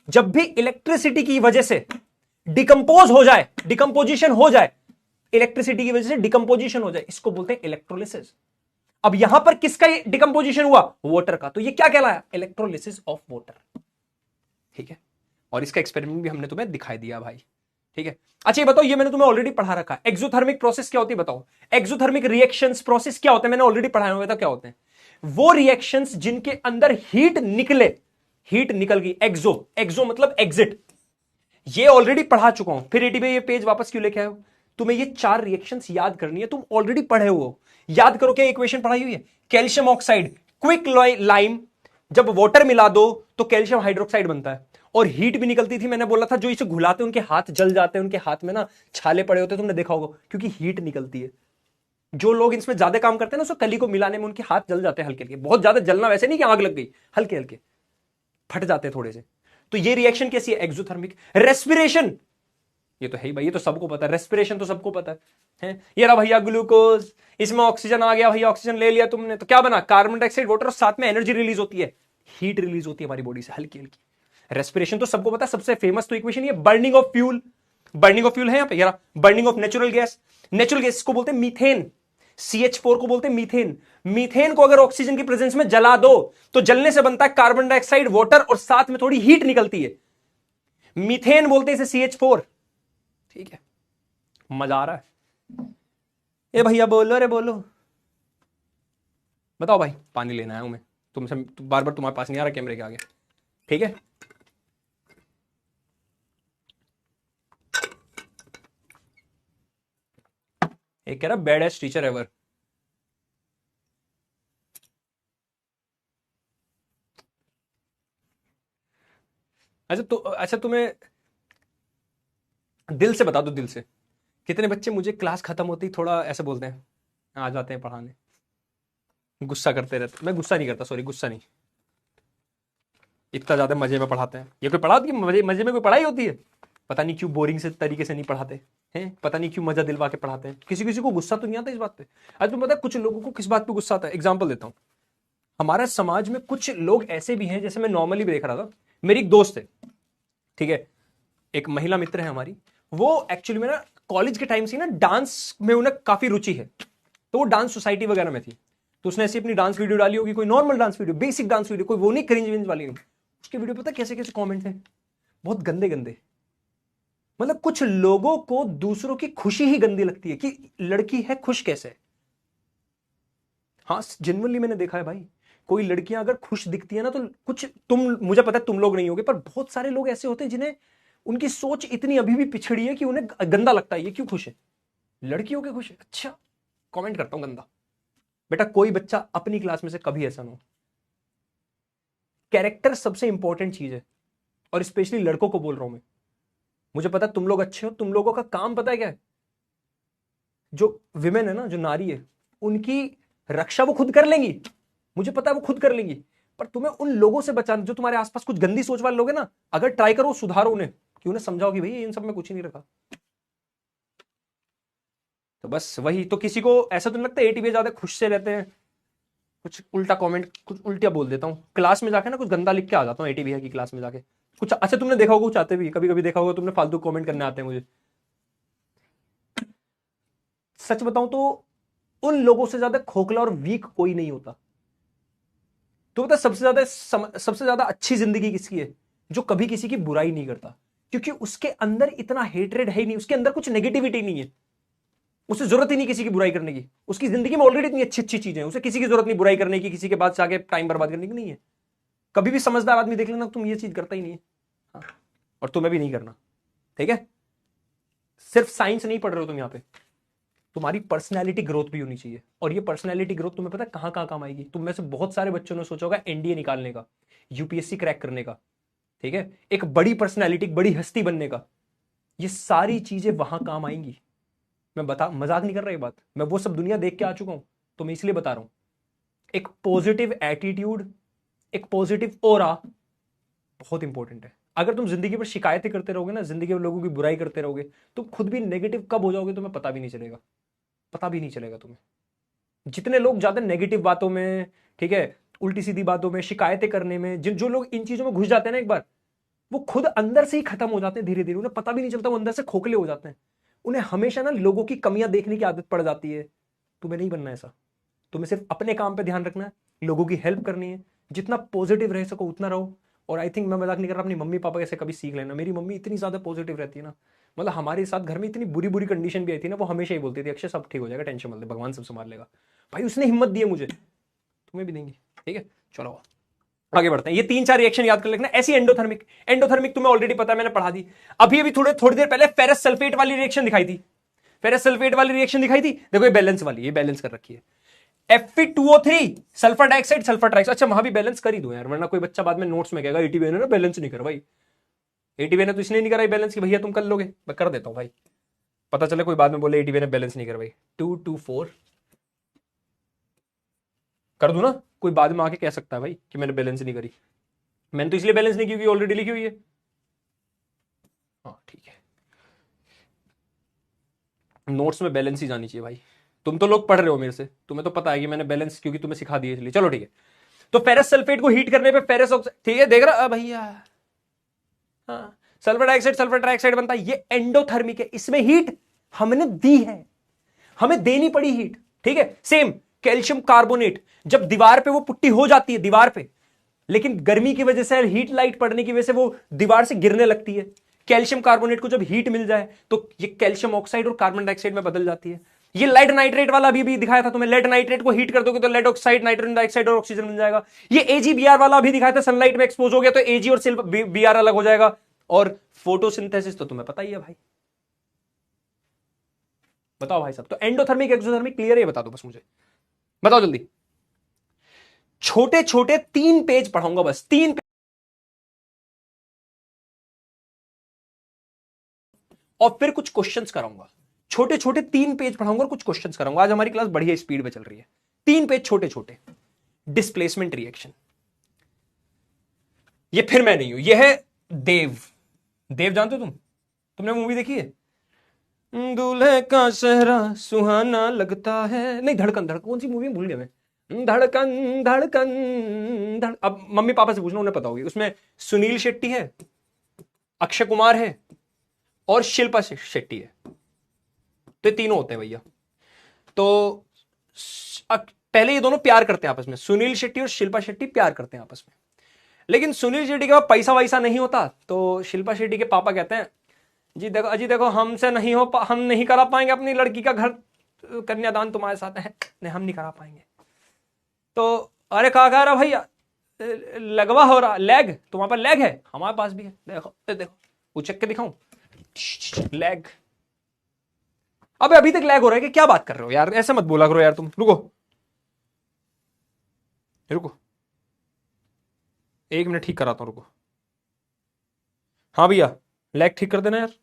जब भी इलेक्ट्रिसिटी की वजह से डिकम्पोज हो जाए, डिकम्पोजिशन हो जाए, इलेक्ट्रिसिटी की वजह से डिकम्पोजिशन हो जाए, इसको बोलते हैं इलेक्ट्रोलिसिस। अब यहां पर किसका डिकम्पोजिशन हुआ? वाटर का। तो ये क्या कहलाया? इलेक्ट्रोलिसिस ऑफ वाटर, ठीक है। और इसका एक्सपेरिमेंट भी हमने तुम्हें दिखाई दिया भाई, ठीक है। अच्छा ये बताओ, ये मैंने तुम्हें ऑलरेडी पढ़ा रखा है, एक्सोथर्मिक प्रोसेस क्या होती है बताओ? एक्सोथर्मिक रिएक्शंस प्रोसेस क्या होते हैं? मैंने ऑलरेडी पढ़ाया हुआ था। क्या होते हैं वो रिएक्शंस जिनके अंदर हीट निकले, हीट निकल गई, एक्सो, एक्सो मतलब एग्जिट, ये ऑलरेडी पढ़ा चुका हूं, फिर एटीपी ये पेज वापस क्यों लेके आए हो? तुम्हें ये 4 रिएक्शंस याद करनी है, तुम ऑलरेडी पढ़े हो, याद करो क्या इक्वेशन पढ़ाई हुई है, कैल्शियम ऑक्साइड क्विक लाइम, जब वाटर मिला दो तो कैल्शियम हाइड्रोक्साइड बनता है, और हीट भी निकलती थी, मैंने बोला था जो इसे घुलाते उनके हाथ जल जाते हैं, उनके हाथ में ना छाले पड़े होते, तुमने देखा होगा, क्योंकि हीट निकलती है। जो लोग इसमें ज्यादा काम करते हैं ना, उसको कली को मिलाने में उनके हाथ जल जाते हैं हल्के हल्के, बहुत ज्यादा जलना वैसे नहीं कि आग लग गई, हल्के हल्के फट जाते हैं थोड़े से। तो ये रिएक्शन कैसी है, एक्सोथर्मिक। रेस्पिरेशन, ये तो है ही भाई, ये तो सबको पता है, रेस्पिरेशन तो सबको पता है? ये रहा भैया ग्लूकोज, इसमें ऑक्सीजन आ गया भैया, ऑक्सीजन ले लिया तुमने, तो क्या बना, कार्बन डाइऑक्साइड, वाटर, और साथ में एनर्जी रिलीज होती है, हीट रिलीज होती है हमारी बॉडी से हल्की हल्की। रेस्पिरेशन तो सबको पता है, सबसे फेमस तो इक्वेशन ये burning of fuel, burning of fuel है यहां पे, यार burning of natural gas, natural gas को बोलते हैं मीथेन, CH4 को बोलते हैं मीथेन। मीथेन को अगर ऑक्सीजन की प्रेजेंस में जला दो तो जलने से बनता है कार्बन डाइऑक्साइड, वाटर, और साथ में थोड़ी हीट निकलती है, मीथेन बोलते हैं इसे, CH4। ठीक है, मजा आ रहा है? ए भैया बोलो, रे बोलो, बताओ भाई, पानी लेना आया हूं मैं, तुमसे बार बार तुम्हारे पास नहीं आ रहा कैमरे के आगे, ठीक है? एक कह रहा बैडेस्ट टीचर एवर, अच्छा तुम्हें दिल से बता दो, दिल से, कितने बच्चे मुझे क्लास खत्म होती ही थोड़ा ऐसे बोलते हैं, आ जाते हैं पढ़ाने, गुस्सा करते रहते? मैं गुस्सा नहीं करता, सॉरी, गुस्सा नहीं, इतना ज्यादा मजे में पढ़ाते हैं। ये कोई पढ़ाती है मजे मजे में, कोई पढ़ाई होती है? पता नहीं क्यों बोरिंग से तरीके से नहीं पढ़ाते हैं, पता नहीं क्यों मजा दिलवा के पढ़ाते हैं। किसी किसी को गुस्सा तो नहीं आता इस बात पे। आज तुम्हें पता है कुछ लोगों को किस बात पे गुस्सा आता है? एग्जाम्पल देता हूँ, हमारे समाज में कुछ लोग ऐसे भी हैं, जैसे मैं नॉर्मली भी देख रहा था, मेरी एक दोस्त है, ठीक है, एक महिला मित्र है हमारी, वो एक्चुअली में ना कॉलेज के टाइम से ना डांस में उन्हें काफी रुचि है, तो वो डांस सोसाइटी वगैरह में थी, तो उसने ऐसी अपनी डांस वीडियो डाली होगी, कोई normal dance video, basic dance video, कोई वो नहीं क्रिंज विंज वाली नहीं, उसके वीडियो पता कैसे कैसे कमेंट है, बहुत गंदे गंदे। मतलब कुछ लोगों को दूसरों की खुशी ही गंदी लगती है, कि लड़की है खुश कैसे। हाँ जेन्युइनली मैंने देखा है भाई, कोई लड़कियां अगर खुश दिखती है ना, तो कुछ, तुम, मुझे पता है तुम लोग नहीं होगे, पर बहुत सारे लोग ऐसे होते हैं जिन्हें, उनकी सोच इतनी अभी भी पिछड़ी है कि उन्हें गंदा लगता है ये क्यों खुश है, लड़कियों के खुश है, अच्छा कमेंट करता हूं गंदा। बेटा कोई बच्चा अपनी क्लास में से कभी ऐसा ना हो, कैरेक्टर सबसे इंपॉर्टेंट चीज है, और स्पेशली लड़कों को बोल रहा हूं मैं, मुझे पता है तुम लोग अच्छे हो, तुम लोगों का काम पता है क्या है, जो विमेन है ना, जो नारी है, उनकी रक्षा वो खुद कर लेंगी, मुझे पता है वो खुद कर लेंगी, पर तुम्हें उन लोगों से बचाना, जो तुम्हारे आसपास कुछ गंदी सोच वाले लोग हैं ना, अगर ट्राई करो सुधारो उन्हें, कि उन्हें समझाओ कि भाई इन सब में कुछ ही नहीं रखा। तो बस वही, तो किसी को ऐसा तो नहीं लगता एटीबी ज्यादा खुश से रहते हैं, कुछ उल्टा कमेंट, कुछ उल्टा बोल देता हूँ क्लास में जाके ना, कुछ गंदा लिख के आ जाता हूँ एटीबी की क्लास में जाके, कुछ अच्छा तुमने देखा होगा, कुछ आते भी कभी कभी देखा होगा तुमने, फालतू कमेंट करने आते हैं मुझे। सच बताऊं तो उन लोगों से ज्यादा खोखला और वीक कोई नहीं होता। तो बता सबसे ज्यादा अच्छी जिंदगी किसकी है? जो कभी किसी की बुराई नहीं करता, क्योंकि उसके अंदर इतना हेटरेड है ही नहीं, उसके अंदर कुछ नेगेटिविटी नहीं है, उसे जरूरत ही नहीं किसी की बुराई करने की, उसकी जिंदगी में ऑलरेडी इतनी अच्छी अच्छी चीजें हैं, उसे किसी की जरूरत नहीं बुराई करने की, किसी के बाद से आगे टाइम बर्बाद करने की नहीं है। कभी भी समझदार आदमी देख लेना, तुम ये चीज करता ही नहीं है। हाँ। और तुम्हें भी नहीं करना, ठीक है? सिर्फ साइंस नहीं पढ़ रहे हो तुम यहाँ पे, तुम्हारी पर्सनैलिटी ग्रोथ भी होनी चाहिए, और ये पर्सनैलिटी ग्रोथ तुम्हें पता है कहां कहां काम आएगी? तुम में से बहुत सारे बच्चों ने सोचा होगा एनडीए निकालने का, यूपीएससी क्रैक करने का, ठीक है, एक बड़ी पर्सनैलिटी, बड़ी हस्ती बनने का, ये सारी चीजें वहां काम आएंगी। मैं बता, मजाक नहीं कर रहा ये बात, मैं वो सब दुनिया देख के आ चुका हूं, तो मैं इसलिए बता रहा हूं। एक पॉजिटिव एटीट्यूड, एक पॉजिटिव ऑरा बहुत इंपॉर्टेंट है। अगर तुम जिंदगी पर शिकायतें करते रहोगे ना, जिंदगी में लोगों की बुराई करते रहोगे, तो खुद भी नेगेटिव कब हो जाओगे तुम्हें पता भी नहीं चलेगा, पता भी नहीं चलेगा तुम्हें। जितने लोग ज्यादा नेगेटिव बातों में, ठीक है, उल्टी सीधी बातों में, शिकायतें करने में, जिन जो लोग इन चीजों में घुस जाते हैं ना एक बार, वो खुद अंदर से ही खत्म हो जाते हैं धीरे धीरे, उन्हें पता भी नहीं चलता, वो अंदर से खोखले हो जाते हैं। उन्हें हमेशा ना लोगों की कमियां देखने की आदत पड़ जाती है। तुम्हें नहीं बनना ऐसा, तुम्हें सिर्फ अपने काम पे ध्यान रखना है, लोगों की हेल्प करनी है, जितना पॉजिटिव रह सको उतना रहो। और आई थिंक मैं मजाक नहीं कर रहा, अपनी मम्मी पापा कैसे कभी सीख लेना। मेरी मम्मी इतनी ज्यादा पॉजिटिव रहती है ना, मतलब हमारे साथ घर में इतनी बुरी बुरी कंडीशन भी आई थी ना, वो हमेशा ही बोलती थी अक्षय सब ठीक हो जाएगा, टेंशन मत ले, भगवान सब संभाल लेगा। भाई उसने हिम्मत दी है मुझे, तुम्हें भी देंगी, ठीक है? चलो आगे बढ़ते हैं, ये 3-4 रिएक्शन याद कर लेना। ऐसी एंडोथर्मिक, एंडोथर्मिक तुम्हें ऑलरेडी पता है, मैंने पढ़ा दी। अभी थोड़ी देर पहले फेरस सल्फेट वाली रिएक्शन दिखाई थी, फेरस सल्फेट वाली रिएक्शन दिखाई थी। देखो ये बैलेंस वाली, ये बैलेंस कर रखी है। Fe2O3 sulphur dioxide, sulphur trioxide. अच्छा वहां भी बैलेंस कर ही दो यार, वरना कोई बच्चा बाद में नोट्स में कहेगा एटीवी ने ना बैलेंस नहीं कर भाई। एटीवी ने तो इसलिए नहीं कराई बैलेंस कि भैया तुम कर लोगे, मैं कर देता हूं भाई, पता चले कोई बाद में बोले एटीवी ने बैलेंस नहीं कर भाई। 224 कर दूं ना, कोई बाद में आके कह सकता है भाई कि मैंने बैलेंस नहीं करी। मैंने तो इसलिए बैलेंस नहीं की क्योंकि ऑलरेडी लिखी हुई है। हाँ ठीक है, नोट्स में बैलेंस ही जानी चाहिए भाई। तुम तो लोग पढ़ रहे हो मेरे से, तुम्हें तो पता है कि मैंने बैलेंस क्योंकि तुम्हें सिखा दिया इसलिए। चलो ठीक है, तो फेरस सल्फेट को हीट करने पे फेरस ऑक्साइड, ठीक है देख रहा भैया, हाँ सल्फर डाइऑक्साइड, सल्फर ट्राइऑक्साइड बनता है। ये एंडोथर्मिक है, इसमें हीट हमने दी है, हमें देनी पड़ी हीट, ठीक है। सेम कैल्शियम कार्बोनेट, जब दीवार पे वो पुट्टी हो जाती है दीवार पे, लेकिन गर्मी की वजह से, हीट लाइट पड़ने की वजह से वो दीवार से गिरने लगती है। कैल्शियम कार्बोनेट को जब हीट मिल जाए तो ये कैल्शियम ऑक्साइड और कार्बन डाइऑक्साइड में बदल जाती है। ये लेड नाइट्रेट वाला भी दिखाया था तुम्हें, लेड नाइट्रेट को हीट कर दोगे तो लेड ऑक्साइड, नाइट्रोजन डाइऑक्साइड और ऑक्सीजन मिल जाएगा। ये AgBr वाला भी दिखाया था, सनलाइट में एक्सपोज हो गया तो Ag और Br अलग हो जाएगा। और फोटोसिंथेसिस तो तुम्हें पता ही है भाई। बताओ भाई साहब, तो एंडोथर्मिक एक्सोथर्मिक क्लियर है, बता दो बस मुझे, बताओ जल्दी। छोटे छोटे 3 पेज पढ़ाऊंगा बस, 3 पेज, और फिर कुछ क्वेश्चंस कराऊंगा। छोटे छोटे 3 पेज पढ़ाऊंगा और कुछ क्वेश्चंस कराऊंगा। आज हमारी क्लास बढ़िया स्पीड पे चल रही है। 3 पेज छोटे छोटे, डिस्प्लेसमेंट रिएक्शन। ये फिर मैं नहीं हूं, ये है देव। देव जानते हो तुमने मूवी देखी है? दूल्हे का चेहरा सुहाना लगता है, नहीं धड़कन, धड़कन कौन सी मूवी भूल गया मैं। धड़कन धड़कन अब मम्मी पापा से पूछना, उन्हें पता होगी। उसमें सुनील शेट्टी है, अक्षय कुमार है और शिल्पा शेट्टी है। तो ये तीनों होते हैं भैया। तो पहले ये दोनों प्यार करते हैं आपस में, सुनील शेट्टी और शिल्पा शेट्टी प्यार करते हैं आपस में। लेकिन सुनील शेट्टी के पास पैसा वैसा नहीं होता, तो शिल्पा शेट्टी के पापा कहते हैं जी देखो अजी देखो, हमसे नहीं हम नहीं करा पाएंगे अपनी लड़की का घर कन्यादान, तुम्हारे साथ है नहीं, हम नहीं करा पाएंगे। तो अरे कहा कह रहा भैया, लगवा हो रहा, लेग तुम्हारे पास लेग है, हमारे पास भी है, देखो देखो वो चेक के दिखाऊं, लेग। अबे अभी तक लैग हो रहा है कि क्या बात कर रहे हो यार, ऐसे मत बोला करो यार तुम। रुको रुको 1 मिनट ठीक कराता हूं, रुको। हाँ भैया लैग ठीक कर देना यार।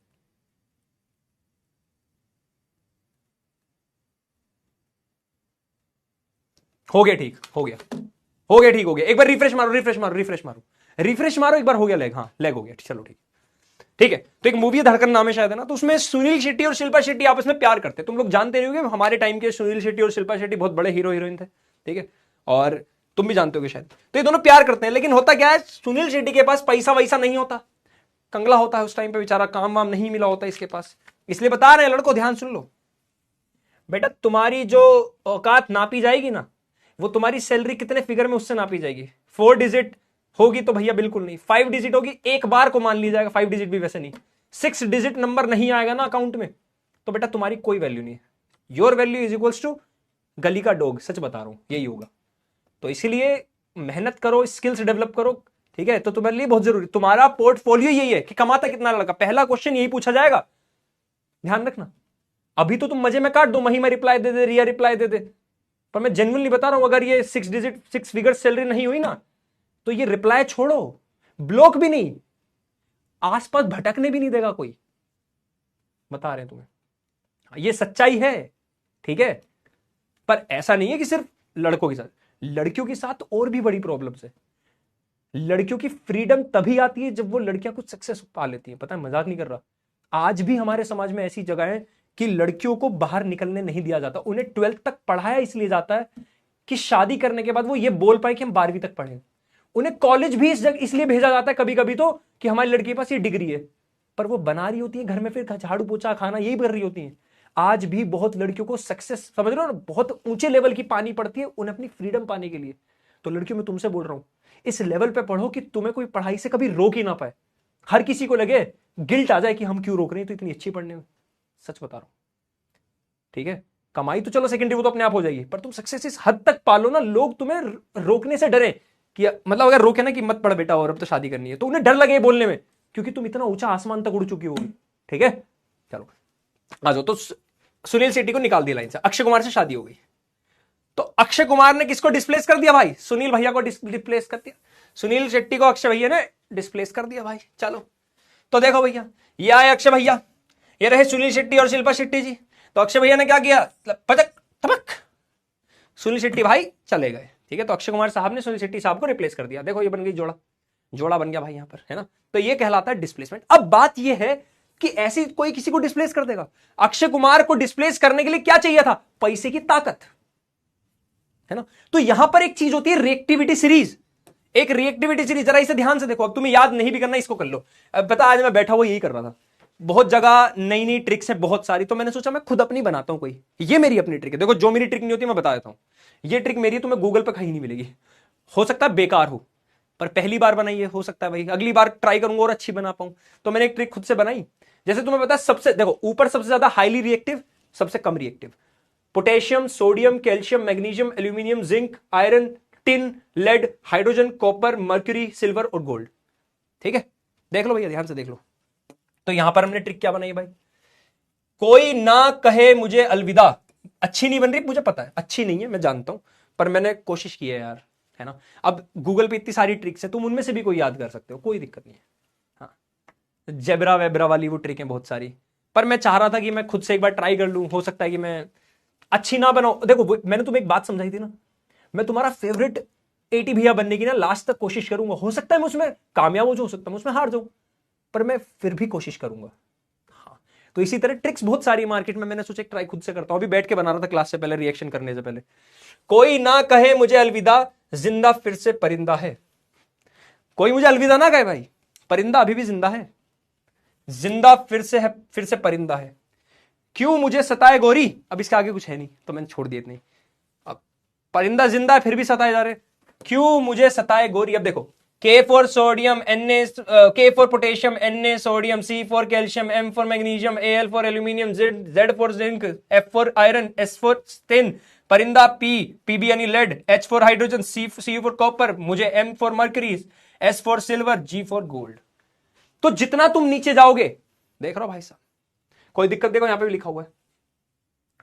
हो गया ठीक, हो गया, हो गया ठीक, हो गया। एक बार रिफ्रेश मारो, रिफ्रेश मारो, रिफ्रेश मारो, रिफ्रेश मारो एक बार, हो गया लैग। हाँ लैग हो गया, चलो ठीक, ठीक है। तो एक मूवी है धड़कन नाम है शायद, है ना, तो उसमें सुनील शेट्टी और शिल्पा शेट्टी आपस में प्यार करते हैं। तुम लोग जानते नहीं होगे, हमारे टाइम के सुनील शेट्टी और शिल्पा शेट्टी बहुत बड़े हीरो हीरोइन थे, ठीक है, और तुम भी जानते होगे शायद। तो ये दोनों प्यार करते हैं, लेकिन होता क्या है, सुनील शेट्टी के पास पैसा वैसा नहीं होता, कंगला होता है उस टाइम पे बेचारा, काम वाम नहीं मिला होता इसके पास। इसलिए बता रहे हैं लड़कों, ध्यान सुन लो बेटा, तुम्हारी जो औकात नापी जाएगी ना, वो तुम्हारी सैलरी कितने फिगर में उससे नापी जाएगी। 4 डिजिट होगी तो भैया बिल्कुल नहीं, 5 डिजिट होगी, एक बार को मान ली जाएगा, 5 डिजिट भी वैसे नहीं, 6 डिजिट नंबर नहीं आएगा ना अकाउंट में, तो बेटा तुम्हारी कोई वैल्यू नहीं है। Your value is equals to गली का डॉग, सच बता रहा हूं यही होगा। तो इसीलिए मेहनत करो, स्किल्स डेवलप करो, ठीक है। तो तुम्हारे लिए बहुत जरूरी, तुम्हारा पोर्टफोलियो यही है कि कमाता कितना लड़का, पहला क्वेश्चन यही पूछा जाएगा, ध्यान रखना। अभी तो तुम मजे में काट दो, महिमा रिप्लाई दे दे, रिया रिप्लाई दे दे, पर मैं जेन्युइनली बता रहा हूं, अगर ये 6 डिजिट 6 फिगर सैलरी नहीं हुई ना, तो ये रिप्लाई छोड़ो, ब्लॉक भी नहीं, आसपास भटकने भी नहीं देगा कोई, बता रहे हैं तुम्हें, ये सच्चाई है, ठीक है। पर ऐसा नहीं है कि सिर्फ लड़कों के साथ, लड़कियों के साथ और भी बड़ी प्रॉब्लम्स है। लड़कियों की फ्रीडम तभी आती है जब वो लड़कियां कुछ सक्सेस पा लेती हैं, पता है, मजाक नहीं कर रहा। आज भी हमारे समाज में ऐसी जगह है कि लड़कियों को बाहर निकलने नहीं दिया जाता, उन्हें 12th तक पढ़ाया इसलिए जाता है कि शादी करने के बाद वो ये बोल पाए कि हम 12वीं तक पढ़े। उन्हें कॉलेज भी इसलिए भेजा जाता है कभी कभी तो, कि हमारी लड़की के पास ये डिग्री है, पर वो बना रही होती है घर में, फिर झाड़ू पोछा खाना यही कर रही होती है। आज भी बहुत लड़कियों को सक्सेस, समझ रहे हो ना, बहुत ऊंचे लेवल की पानी पड़ती है उन्हें अपनी फ्रीडम पाने के लिए। तो लड़कियों में तुमसे बोल रहा हूं, इस लेवल पे पढ़ो कि तुम्हें कोई पढ़ाई से कभी रोक ही ना पाए। हर किसी को लगे, गिल्ट आ जाए कि हम क्यों रोक रहे हैं तो इतनी अच्छी पढ़ने में, सच बता रहा हूं, ठीक है। कमाई तो चलो सेकेंडरी, वो तो अपने आप हो जाएगी, पर तुम सक्सेस इस हद तक पालो ना, लोग तुम्हें रोकने से डरे कि मतलब अगर रोके ना कि मत पढ़ बेटा और अब तो शादी करनी है, तो उन्हें डर लगे बोलने में, क्योंकि तुम इतना ऊंचा आसमान तक उड़ चुकी होगी। ठीक है, चलो आ जाओ। तो सुनील शेट्टी को निकाल दिया लाइन से, अक्षय कुमार से शादी हो गई। तो अक्षय कुमार ने किसको डिस्प्लेस कर दिया भाई? सुनील भैया को डिस्प्लेस कर दिया। सुनील शेट्टी को अक्षय भैया ने डिस्प्लेस कर दिया भाई। चलो तो देखो भैया, ये आए अक्षय भैया, ये रहे सुनील शेट्टी और शिल्पा शेट्टी जी। तो अक्षय भैया ने क्या किया, पटक थपक, सुनील शेट्टी भाई चले गए। ठीक है, तो अक्षय कुमार साहब ने सुनील शेट्टी साहब को रिप्लेस कर दिया। देखो ये बन गई जोड़ा, जोड़ा बन गया भाई यहां पर, है ना। तो ये कहलाता है डिस्प्लेसमेंट। अब बात ये है कि ऐसी कोई किसी को डिस्प्लेस कर देगा? अक्षय कुमार को डिस्प्लेस करने के लिए क्या चाहिए था? पैसे की ताकत, है ना। तो यहां पर एक चीज होती है रिएक्टिविटी सीरीज, एक रिएक्टिविटी सीरीज। जरा इसे ध्यान से देखो, अब तुम्हें याद नहीं भी करना, इसको कर लो। अब पता, आज मैं बैठा हुआ यही कर रहा था, बहुत जगह नई नई ट्रिक्स है बहुत सारी, तो मैंने सोचा मैं खुद अपनी बनाता हूं कोई। ये मेरी अपनी ट्रिक है, देखो जो मेरी ट्रिक नहीं होती मैं बता देता हूं। ये ट्रिक मेरी है, तुम्हें गूगल पे कहीं नहीं मिलेगी। हो सकता है बेकार हो, पर पहली बार बनाई है, हो सकता है भाई अगली बार ट्राई करूंगा और अच्छी बना पाऊं। तो मैंने एक ट्रिक खुद से बनाई। जैसे तुम्हें पता है, सबसे देखो ऊपर सबसे ज्यादा हाईली रिएक्टिव, सबसे कम reactive, potassium, sodium, calcium, magnesium, aluminium, zinc, iron, tin, lead, hydrogen, copper, mercury, silver और गोल्ड। ठीक है, देख लो भैया ध्यान से देख लो। तो यहां पर हमने ट्रिक क्या बनाई भाई, कोई ना कहे मुझे अलविदा। अच्छी नहीं बन रही मुझे पता है, अच्छी नहीं है मैं जानता हूं, पर मैंने कोशिश की है यार, है ना। अब गूगल पे इतनी सारी ट्रिक्स है, तुम उनमें से भी कोई याद कर सकते हो, कोई दिक्कत नहीं है। हाँ, जेब्रा वेब्रा वाली वो ट्रिक है बहुत सारी, पर मैं चाह रहा था कि मैं खुद से एक बार ट्राई कर लूं। हो सकता है कि मैं अच्छी ना बनाऊं। देखो मैंने तुम्हें एक बात समझाई थी ना, मैं तुम्हारा फेवरेट एटी भैया बनने की ना लास्ट तक कोशिश करूंगा। हो सकता है मैं उसमें कामयाब हो सकता है मैं उसमें हार जाऊं, पर मैं फिर भी कोशिश करूंगा। हाँ, तो इसी तरह ट्रिक्स बहुत सारी मार्केट में, मैंने सोचा ट्राई खुद से करता हूं। अभी बैठ के बना रहा था क्लास से पहले, रिएक्शन करने से पहले। कोई ना कहे मुझे अलविदा, जिंदा फिर से परिंदा है। कोई मुझे अलविदा ना कहे भाई, परिंदा अभी भी जिंदा है, जिंदा फिर से है, फिर से परिंदा है। क्यों मुझे सताए गोरी, अब इसके आगे कुछ है नहीं तो मैंने छोड़ दिया इतनी। अब परिंदा जिंदा है फिर भी सताए जा रहे, क्यों मुझे सताए गोरी। अब देखो, K for sodium, K for potassium, Na sodium, C for calcium, M for magnesium, Al for aluminium, Z for zinc, F for iron, S for tin, परिंदा Pb यानी lead, H for hydrogen, C for copper, मुझे M for mercury, S for silver, G for gold. तो जितना तुम नीचे जाओगे, देख रहे हो भाई साहब, कोई दिक्कत, देखो यहां पे भी लिखा हुआ है,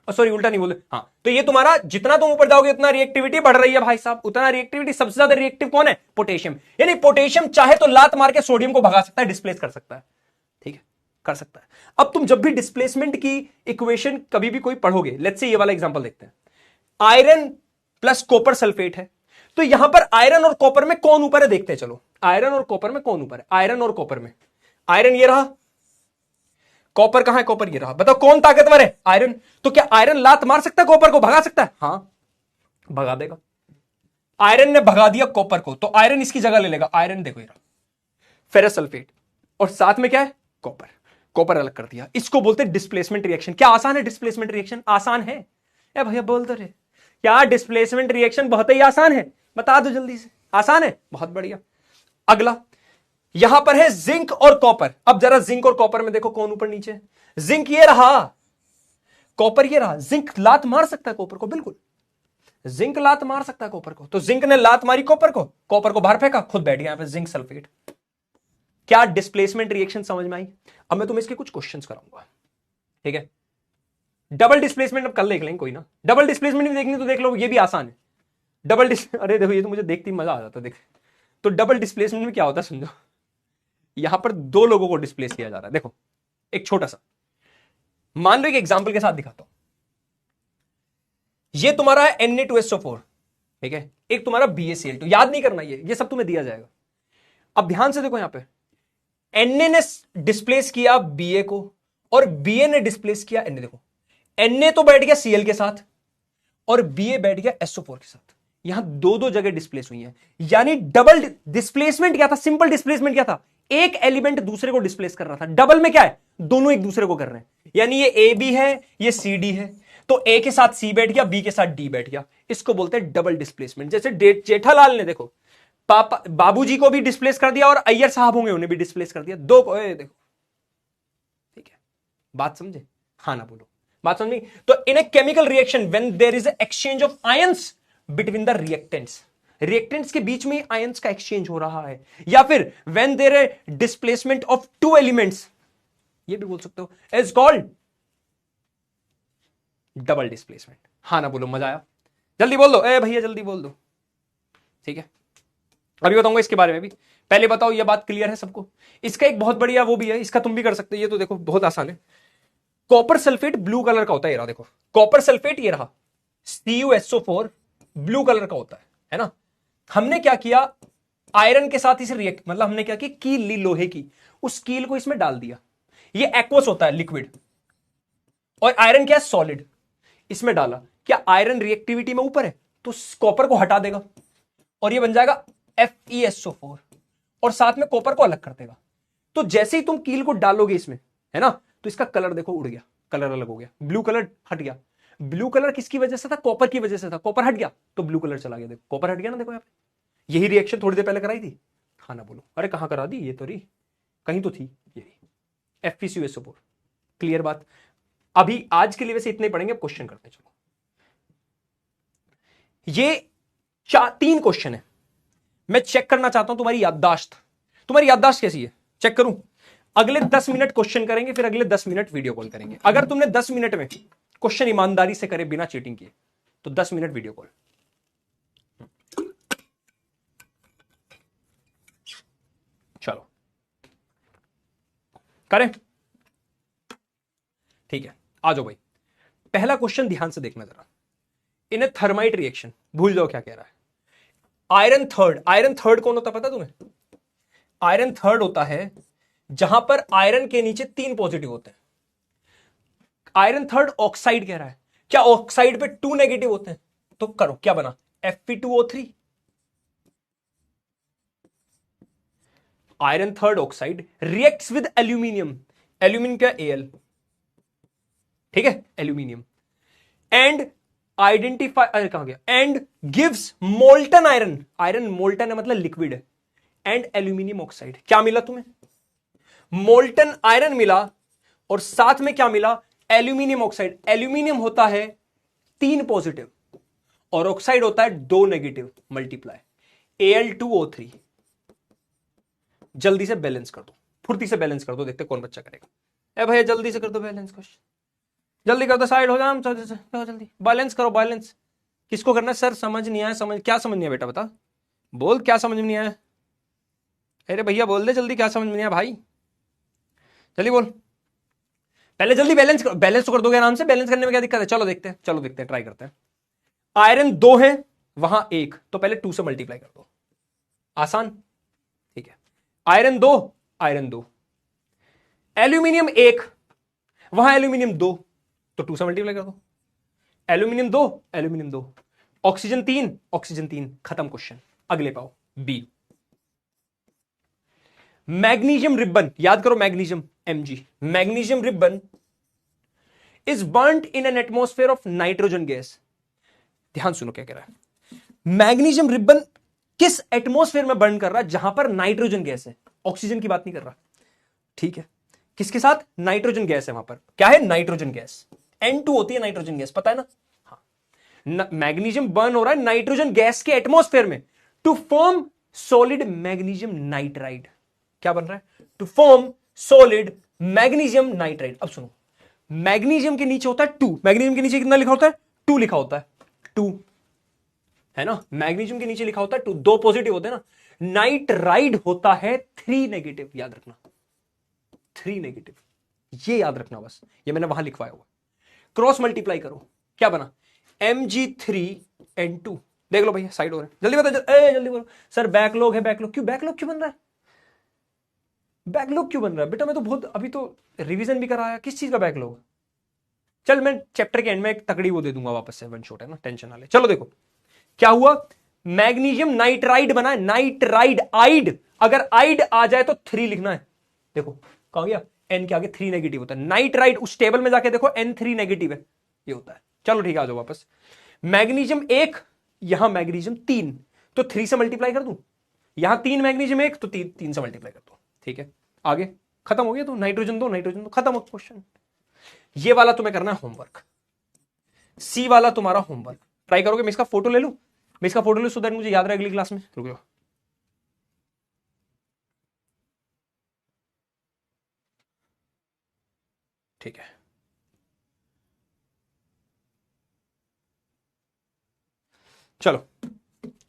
सॉरी उल्टा नहीं बोले, हाँ। तो ये तुम्हारा जितना तुम ऊपर जाओगे उतना रिएक्टिविटी बढ़ रही है भाई साहब, उतना रिएक्टिविटी। सबसे ज्यादा रिएक्टिव कौन है? पोटेशियम। यानी पोटेशियम चाहे तो लात मार के सोडियम को भगा सकता है, डिस्प्लेस कर सकता है। ठीक है, कर सकता है। अब तुम जब भी डिस्प्लेसमेंट की इक्वेशन कभी भी कोई पढ़ोगे, लेट्स से ये वाला एग्जांपल देखते हैं, आयरन प्लस कॉपर सल्फेट है, तो यहां पर आयरन और कॉपर में कौन ऊपर है देखते हैं। चलो आयरन और कॉपर में कौन ऊपर है? आयरन और कॉपर में, आयरन ये रहा, कॉपर कहां है? कॉपर ये रहा। बताओ कौन ताकतवर है? आयरन। तो क्या आयरन लात मार सकता है कॉपर को, भगा सकता है? हां, भगा देगा। आयरन ने भगा दिया कॉपर को, तो आयरन इसकी जगह ले लेगा। आयरन देखो ये रहा, फेरस सल्फेट, और साथ में क्या है? कॉपर। कॉपर अलग कर दिया, इसको बोलते हैं डिस्प्लेसमेंट रिएक्शन। क्या आसान है डिस्प्लेसमेंट रिएक्शन? आसान है। ए भैया बोल तो रहे, क्या डिस्प्लेसमेंट रिएक्शन बहुत ही आसान है? बता दो जल्दी से। आसान है, बहुत बढ़िया। अगला यहां पर है जिंक और कॉपर। अब जरा जिंक और कॉपर में देखो कौन ऊपर नीचे। जिंक ये रहा, कॉपर ये रहा। जिंक लात मार सकता है कॉपर को, बिल्कुल जिंक लात मार सकता है कॉपर को। तो जिंक ने लात मारी कॉपर को, कॉपर को बाहर फेंका, खुद बैठ गया यहां पे जिंक सल्फेट। क्या डिस्प्लेसमेंट रिएक्शन समझ में आई? अब मैं तुम्हें इसके कुछ क्वेश्चंस कराऊंगा, ठीक है। डबल डिस्प्लेसमेंट अब कल देख लेंगे, कोई ना। डबल डिस्प्लेसमेंट भी देखनी तो देख लो, ये भी आसान है। अरे देखो ये तो मुझे देखते ही मजा आ जाता है। देख, तो डबल डिस्प्लेसमेंट में क्या होता है समझो। यहां पर दो लोगों को डिस्प्लेस किया जा रहा है। देखो एक छोटा सा, मान लो एक एग्जांपल के साथ दिखाता हूं। ये तुम्हारा है Na2SO4, ठीक है। एक तुम्हारा BaCl2, याद नहीं करना, ये सब तुम्हें दिया जाएगा। अब ध्यान से देखो, यहां पे Na ने डिस्प्लेस किया Ba को और Ba ने डिस्प्लेस किया Na। देखो Na तो बैठ गया Cl के साथ और Ba बैठ गया SO4 के साथ। यहां दो दो जगह डिस्प्लेस हुई है, यानी डबल डिस्प्लेसमेंट क्या था? सिंपल डिस्प्लेसमेंट क्या था? एक एलिमेंट दूसरे को डिस्प्लेस कर रहा था। डबल में क्या है? दोनों एक दूसरे को कर रहे हैं, यानी ये AB है, ये CD है, तो A के साथ C बैठ गया, B के साथ D बैठ गया। इसको बोलते हैं डबल डिस्प्लेसमेंट। जैसे जेठालाल ने देखो पापा बाबूजी को भी डिस्प्लेस कर दिया और अय्यर साहब होंगे उन्हें भी डिस्प्लेस कर दिया, दो को। देखो ठीक है, बात समझे? हाँ ना बोलो, बात समझ नहीं? तो in a chemical reaction when there is exchange of ions between the reactants, reactants के बीच में आयंस का एक्सचेंज हो रहा है, या फिर when there a displacement of two elements, ये भी बोल सकते हो, इज कॉल्ड डबल डिस्प्लेसमेंट। हाँ ना बोलो, मजा आया? जल्दी बोल दो, ए भैया जल्दी बोल दो। ठीक है, अभी बताऊंगा इसके बारे में भी। पहले बताओ ये बात क्लियर है सबको? इसका एक बहुत बढ़िया वो भी है, इसका तुम भी कर सकते हो, ये तो देखो बहुत आसान है। कॉपर सल्फेट ब्लू कलर का होता है, ये रहा देखो कॉपर सल्फेट, ये रहा CuSO4 ब्लू कलर का होता है ना। हमने क्या किया, आयरन के साथ इसे रिएक्ट, मतलब हमने क्या किया, कील ली लोहे की, उस कील को इसमें डाल दिया। ये एक्वस होता है, लिक्विड, और आयरन क्या है, सॉलिड। इसमें डाला, क्या आयरन रिएक्टिविटी में ऊपर है तो कॉपर को हटा देगा और ये बन जाएगा FeSO4, और साथ में कॉपर को अलग कर देगा। तो जैसे ही तुम कील को डालोगे इसमें, है ना, तो इसका कलर देखो उड़ गया, कलर अलग हो गया, ब्लू कलर हट गया। ब्लू कलर किसकी वजह से था, कॉपर की वजह से था, कॉपर हट गया तो ब्लू कलर चला गया। देखो कॉपर हट गया ना, देखो यहाँ पे। यही रिएक्शन थोड़ी देर पहले कराई थी, हाँ ना बोलो? अरे कहां करा दी, ये तो रही, कहीं तो थी, ये FeCuSO4। क्लियर बात? अभी आज के लिए वैसे इतने पढ़ेंगे, क्वेश्चन करते हैं। चलो, ये 3 क्वेश्चन है। मैं चेक करना चाहता हूं तुम्हारी याददाश्त कैसी है, चेक करूं? अगले 10 मिनट क्वेश्चन करेंगे, फिर अगले 10 मिनट वीडियो कॉल करेंगे। अगर तुमने 10 मिनट में क्वेश्चन ईमानदारी से करे, बिना चीटिंग किए, तो 10 मिनट वीडियो कॉल। चलो करें? ठीक है, आ जाओ भाई। पहला क्वेश्चन ध्यान से देखना जरा। इन ए थर्माइट रिएक्शन, भूल जाओ क्या कह रहा है। आयरन थर्ड कौन होता पता तुम्हें? आयरन थर्ड होता है जहां पर आयरन के नीचे 3 पॉजिटिव होते हैं। आयरन थर्ड ऑक्साइड कह रहा है, क्या ऑक्साइड पे 2 नेगेटिव होते हैं? तो करो, क्या बना, Fe2O3। Iron third oxide reacts with aluminium, aluminium क्या, Al, ठीक है, एल्यूमिनियम, एंड आइडेंटिफाई, कहां गया, and gives molten iron. Iron molten है मतलब लिक्विड है, एंड एल्यूमिनियम ऑक्साइड। क्या मिला तुम्हें? मोल्टन आयरन मिला, और साथ में क्या मिला, एल्यूमिनियम ऑक्साइड। एल्यूमिनियम होता है 3 पॉजिटिव और ऑक्साइड होता है 2 नेगेटिव, मल्टीप्लाई Al2O3। जल्दी से बैलेंस कर दो, फुर्ती से बैलेंस कर दो, देखते कौन बच्चा करेगा। ए भैया जल्दी से कर दो बैलेंस, क्वेश्चन जल्दी कर दो, साइड हो जाओ, जल्दी बैलेंस करो, बैलेंस। किसको करना है सर? समझ नहीं आया, क्या समझ नहीं आया बेटा, बता, बोल क्या समझ में नहीं आया? अरे भैया बोल दे जल्दी, क्या समझ में नहीं आया भाई, जल्दी बोल। पहले जल्दी बैलेंस करो, बैलेंस तो कर दोगे आराम से, बैलेंस करने में क्या दिक्कत है? चलो देखते हैं, ट्राई करते हैं। आयरन 2 है, वहां 1, तो पहले 2 से मल्टीप्लाई कर दो, आसान, ठीक है। आयरन 2, एल्यूमिनियम 1, वहां एल्यूमिनियम 2, तो 2 से मल्टीप्लाई कर दो, एल्यूमिनियम 2, ऑक्सीजन 3, खत्म क्वेश्चन। अगले पाओ, बी। मैग्नीशियम रिबन, याद करो magnesium, Mg। Magnesium ribbon is burned in an atmosphere of nitrogen gas. ध्यान सुनो क्या कह रहा है। मैग्नीशियम रिबन किस एटमॉस्फेयर में बर्न कर रहा है? जहां पर नाइट्रोजन गैस है, ऑक्सीजन की बात नहीं कर रहा, ठीक है। किसके साथ? नाइट्रोजन गैस है वहां पर। क्या है? नाइट्रोजन गैस, N2 होती है नाइट्रोजन गैस, पता है ना? हाँ, मैग्नीशियम बर्न हो रहा है नाइट्रोजन गैस के एटमॉस्फेयर में, to form solid magnesium nitride. क्या बन रहा है? To form solid magnesium nitride. अब सुनो, मैग्नीशियम के नीचे होता है 2, मैग्नीशियम के नीचे कितना लिखा होता है? 2 लिखा होता है, 2 है ना। मैग्नीशियम के नीचे लिखा होता है 2, 2 पॉजिटिव होते हैं ना। नाइट्राइड होता है 3 नेगेटिव, याद रखना, 3 नेगेटिव, ये याद रखना बस, ये मैंने वहां लिखवाया हुआ। क्रॉस मल्टीप्लाई करो, क्या बना? Mg3N2। देख लो भैया, साइड हो रहे, जल्दी बता, जल्दी बोलो सर। बैकलॉग है, बैकलॉग क्यों बन रहा है? बैकलॉग क्यों बन रहा है बेटा? मैं तो बहुत अभी तो रिवीजन भी कराया, किस चीज का बैकलॉग? चल मैं चैप्टर के एंड में एक तकड़ी वो दे दूंगा वापस से, वन शॉट है ना, टेंशन ना ले। चलो देखो क्या हुआ, मैग्नीशियम नाइट्राइड बना है, नाइट्राइड, आइड, अगर आइड आ जाए तो 3 लिखना है। देखो कहां गया, N के आगे 3 नेगेटिव होता है, नाइट्राइड, उस टेबल में जाके देखो N3 नेगेटिव है, ये होता है। चलो ठीक है, आ जाओ वापस। मैग्नीशियम 1, यहां मैग्नीशियम 3, तो 3 से मल्टीप्लाई कर दूं, यहां 3 मैग्नीशियम 1, तो 3 से मल्टीप्लाई कर दो, ठीक है। आगे खत्म हो गया, तो नाइट्रोजन 2 खत्म हो क्वेश्चन। ये वाला तुम्हें करना है होमवर्क, सी वाला तुम्हारा होमवर्क। ट्राई करोगे, मैं इसका फोटो ले लूं, मैं इसका फोटो लूं सो दैट मुझे याद रहे अगली क्लास में। रुक जाओ, ठीक है। चलो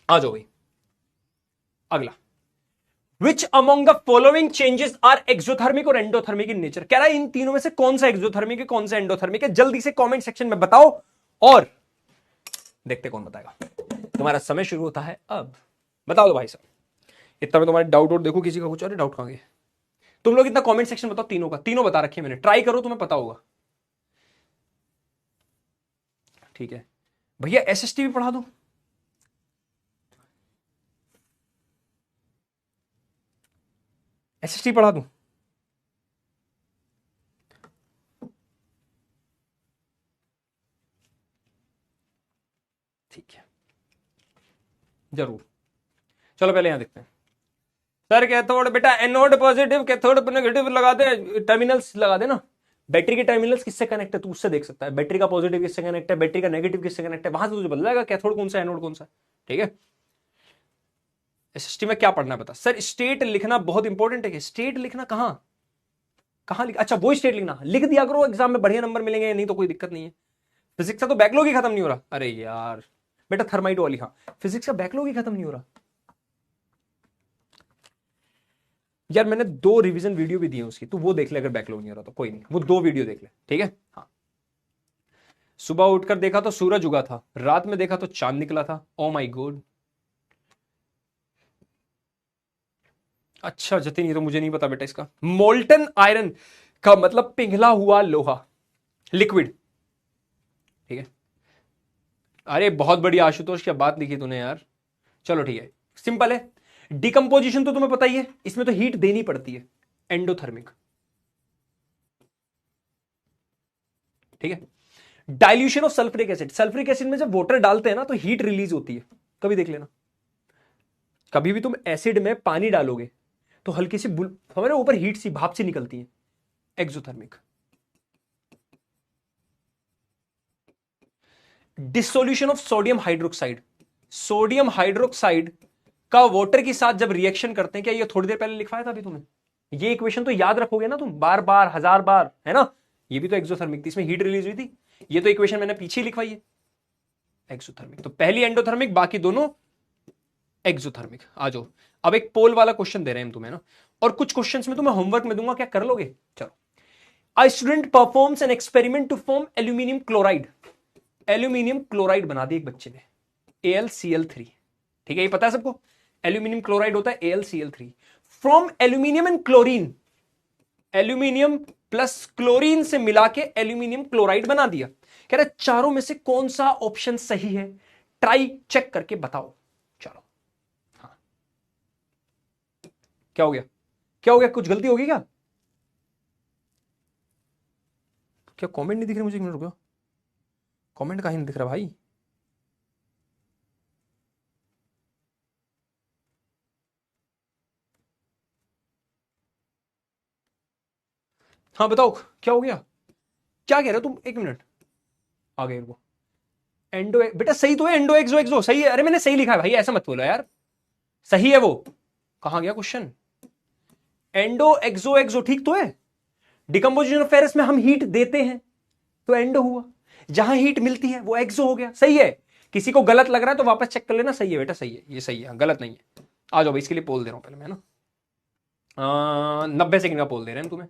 आ जाओ भाई, अगला। Which among the following changes are exothermic और एंडोथर्मिक इन नेचर। कह रहा है इन तीनों में से कौन सा एक्सोथर्मिक है, कौन सा एंडोथर्मिक है, जल्दी से कमेंट सेक्शन में बताओ और देखते कौन बताएगा। तुम्हारा समय शुरू होता है अब। बताओ तो भाई साहब, इतना में तुम्हारे डाउट देखो किसी का कुछ। अरे डाउट कहां गए तुम लोग, इतना कमेंट सेक्शन बताओ। तीनों का तीनों बता रखे मैंने, ट्राई करो तुम्हें पता होगा। ठीक है भैया, एसएसटी भी पढ़ा दो। एसएसटी पढ़ा दूं? ठीक है जरूर। चलो पहले यहां देखते हैं। सर कैथोड बेटा एनोड पॉजिटिव, कैथोड नेगेटिव लगा दे, टर्मिनल्स लगा दे ना। बैटरी के टर्मिनल्स किससे कनेक्ट है तू उससे देख सकता है। बैटरी का पॉजिटिव किससे कनेक्ट है, बैटरी का नेगेटिव किससे कनेक्ट है, वहां से तुझे बदल जाएगा कैथोड कौन सा एनोड कौन सा। ठीक है, एसएसटी में क्या पढ़ना है बता। सर स्टेट लिखना बहुत इंपॉर्टेंट है। स्टेट लिखना कहां कहां लिख, अच्छा वो स्टेट लिखना, लिख दिया करो, एग्जाम में बढ़िया नंबर मिलेंगे, नहीं तो कोई दिक्कत नहीं है। फिजिक्स का तो बैकलॉग ही खत्म नहीं हो रहा। अरे यार बेटा थर्माइट वाली, हाँ फिजिक्स का बैकलॉग ही खत्म नहीं हो रहा यार। मैंने 2 रिवीजन वीडियो भी दी है उसकी, तू वो देख ले अगर बैकलॉग नहीं हो रहा तो। कोई नहीं, वो 2 वीडियो देख ले, ठीक है। हाँ, सुबह उठकर देखा तो सूरज उगा था, रात में देखा तो चांद निकला था। Oh my God. अच्छा जतिन, ये तो मुझे नहीं पता बेटा इसका। मोल्टन आयरन का मतलब पिघला हुआ लोहा, लिक्विड। ठीक है, अरे बहुत बड़ी आशुतोष क्या बात लिखी तूने यार। चलो ठीक है, सिंपल है। डिकम्पोजिशन तो तुम्हें पता ही है, इसमें तो हीट देनी पड़ती है, एंडोथर्मिक। ठीक है, dilution of sulphuric acid. Sulphuric acid में जब वाटर डालते हैं ना तो हीट रिलीज होती है। कभी देख लेना, कभी भी तुम एसिड में पानी डालोगे तो हल्की सी हमारे ऊपर हीट सी भाप सी निकलती है, exothermic. Dissolution of sodium hydroxide. Sodium hydroxide का वाटर के साथ जब रिएक्शन करते हैं, क्या ये थोड़ी देर पहले लिखवाया था अभी तुम्हें, ये इक्वेशन तो याद रखोगे ना तुम, बार बार 1000 बार, है ना। ये भी तो एक्सोथर्मिक थी, इसमें हीट रिलीज हुई थी। ये तो इक्वेशन मैंने पीछे ही लिखवाई है, एक्सोथर्मिक। तो पहली एंडोथर्मिक, बाकी दोनों एक्सोथर्मिक। आ जाओ, अब एक पोल वाला क्वेश्चन दे रहे हैं हम तुम्हें ना, और कुछ क्वेश्चंस में तुम्हें होमवर्क में दूंगा, क्या कर लोगे। चलो, a student performs an experiment to form aluminium chloride. Aluminium chloride बना दी एक बच्चे ने, AlCl3। ठीक है, ये पता है सबको, एल्यूमिनियम क्लोराइड होता है AlCl3 from aluminium and chlorine. Aluminium plus chlorine से मिला के एल्यूमिनियम क्लोराइड बना दिया। कह रहे चारों में से कौन सा ऑप्शन सही है, ट्राई चेक करके बताओ। चलो, हाँ क्या हो गया, क्या हो गया, कुछ गलती होगी क्या। क्या कमेंट नहीं दिख रहे मुझे, एक मिनट रुको, कमेंट कहीं नहीं दिख रहा भाई। हाँ बताओ क्या हो गया, क्या कह रहे हो तुम, एक मिनट। आ गए वो एंडो, बेटा सही तो है, एंडो एक्सो एक्सो सही है। अरे मैंने सही लिखा है भाई, ऐसा मत बोलो यार, सही है वो। कहां गया क्वेश्चन, एंडो एक्सो एक्सो ठीक तो है। डिकम्पोजिशन ऑफ फेरस में हम हीट देते हैं तो एंडो हुआ, जहां हीट मिलती है वो एक्सो हो गया, सही है। किसी को गलत लग रहा है तो वापस चेक कर लेना, सही है बेटा, सही है, ये सही है, गलत नहीं है। आ जाओ भाई, इसके लिए पोल दे रहा हूं पहले मैं ना, 90 सेकंड का पोल दे रहे हैं तुम्हें।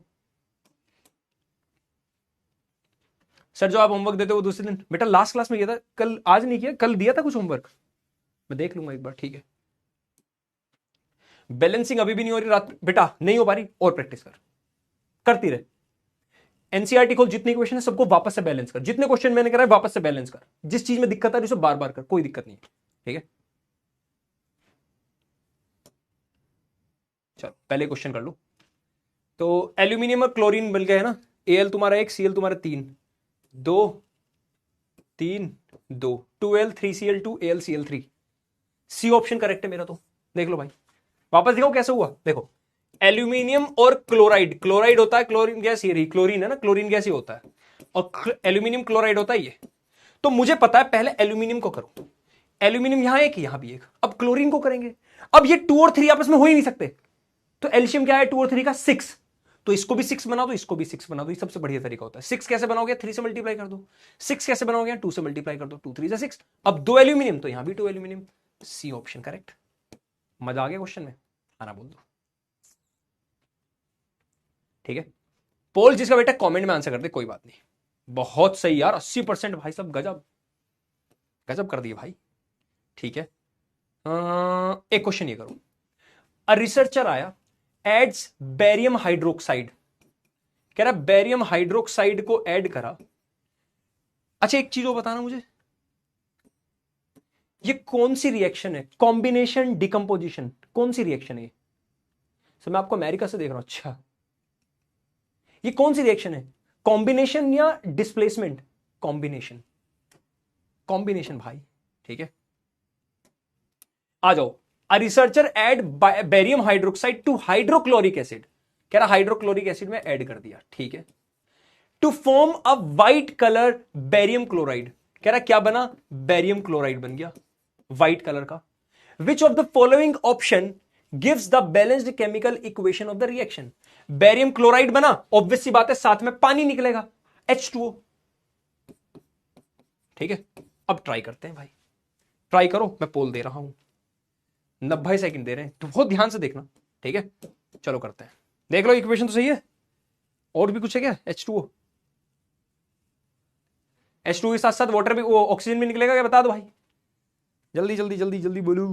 सर जो आप होमवर्क देते हो दूसरे दिन, बेटा लास्ट क्लास में किया था, कल आज नहीं किया, कल दिया था कुछ होमवर्क, मैं देख लूंगा एक बार, ठीक है। बैलेंसिंग अभी भी नहीं हो रही रात, बेटा नहीं हो पा रही, और प्रैक्टिस कर, करती रहे। एनसीईआरटी खोल, जितने क्वेश्चन है सबको वापस से बैलेंस कर, जितने क्वेश्चन मैंने कराए वापस से बैलेंस कर, जिस चीज में दिक्कत आ रही है उसे बार बार कर, कोई दिक्कत नहीं है, ठीक है। चलो पहले क्वेश्चन कर लो। तो एल्यूमिनियम और क्लोरीन मिल गए ना, Al तुम्हारा 1, Cl तुम्हारा 3, 2 3 2, 2L3Cl2 AlCl3, C option correct है मेरा तो। देख लो भाई, वापस देखो कैसे हुआ, देखो एल्यूमिनियम और क्लोराइड, क्लोराइड होता है क्लोरीन गैस, ये रही क्लोरीन है ना, क्लोरीन गैस ही होता है, और एल्यूमिनियम क्लोराइड होता है ये। तो मुझे पता है, पहले एल्यूमिनियम को करो। एल्यूमिनियम यहां एक, यहां भी एक। अब क्लोरीन को करेंगे, अब ये 2 और 3 आपस में हो ही नहीं सकते, तो एल्शियम क्या है 2 और 3 का 6, तो इसको भी 6 बना दो, इसको भी 6 बना दो। ये सबसे बढ़िया तरीका होता है। 6 कैसे बनाओगे, 3 से मल्टीप्लाई कर दो। 6 कैसे बनाओगे, 2 से मल्टीप्लाई कर दो, 2 3 6। अब 2 एल्यूमिनियम, तो यहां भी 2 एल्यूमिनियम। C option correct. मजा आ गया क्वेश्चन में, आना बोल दो। ठीक है, पोल जिसका बेटा कमेंट में आंसर कर दे, कोई बात नहीं। बहुत सही यार, 80% भाई सब गजब गजब कर दिए भाई। ठीक है, एक क्वेश्चन ये करो। अ रिसर्चर आया, एड्स बेरियम हाइड्रोक्साइड, कह रहा बेरियम हाइड्रोक्साइड को ऐड करा। अच्छा एक चीज वो बताना मुझे, ये कौन सी रिएक्शन है, कॉम्बिनेशन डिकम्पोजिशन, कौन सी रिएक्शन है ये? सर मैं आपको अमेरिका से देख रहा हूं। अच्छा ये कौन सी रिएक्शन है, कॉम्बिनेशन या डिस्प्लेसमेंट? कॉम्बिनेशन, कॉम्बिनेशन भाई। ठीक है, आ जाओ। A researcher add barium hydroxide to hydrochloric acid, कह रहा हाइड्रोक्लोरिक एसिड में ऐड कर दिया। ठीक है, to form a white colour barium chloride, कह रहा क्या बना, बेरियम क्लोराइड बन गया व्हाइट कलर का। Which of the following option gives the balanced chemical equation of the reaction? Barium chloride बना, ऑब्वियस सी बात है साथ में पानी निकलेगा, H2O। ठीक है, अब ट्राई करते हैं भाई, ट्राई करो, मैं पोल दे रहा हूं, 90 सेकंड दे रहे हैं, तो बहुत ध्यान से देखना। ठीक है, चलो करते हैं। देख लो इक्वेशन तो सही है, और भी कुछ है क्या? H2O, H2O के साथ साथ वाटर भी, वो ऑक्सीजन भी निकलेगा क्या, बता दो भाई, जल्दी जल्दी जल्दी जल्दी बोलो।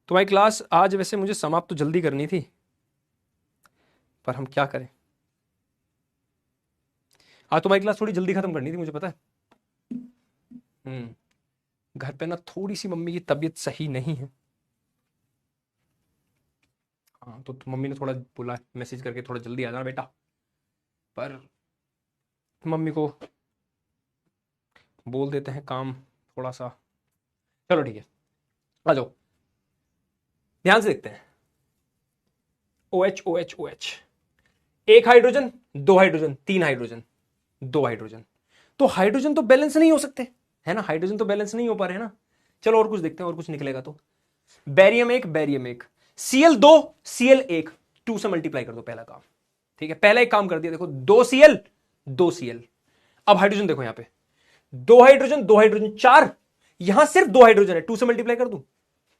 तुम्हारी क्लास आज वैसे मुझे समाप्त तो जल्दी करनी थी, पर हम क्या करें, आज तुम्हारी क्लास थोड़ी जल्दी खत्म करनी थी, मुझे पता है। घर पे ना थोड़ी सी मम्मी की तबीयत सही नहीं है। हाँ तो मम्मी ने थोड़ा बोला मैसेज करके, थोड़ा जल्दी आ जाना बेटा, पर मम्मी को बोल देते हैं काम थोड़ा सा। चलो ठीक है, आ जाओ, ध्यान से देखते हैं। OH OH OH, एक हाइड्रोजन, दो हाइड्रोजन, तीन हाइड्रोजन, दो हाइड्रोजन, तो हाइड्रोजन तो बैलेंस नहीं हो सकते, है ना, हाइड्रोजन तो बैलेंस नहीं हो पा रहे हैं ना। चलो और कुछ देखते हैं, और कुछ निकलेगा तो। बैरियम एक, बैरियम एक, Cl2 Cl1, 2 से मल्टीप्लाई कर दो, पहला काम। ठीक है, पहला एक काम कर दिया, देखो 2 Cl 2 Cl। अब हाइड्रोजन देखो यहां पे, दो हाइड्रोजन दो हाइड्रोजन, 4, यहां सिर्फ दो हाइड्रोजन है, 2 से मल्टीप्लाई कर दूं।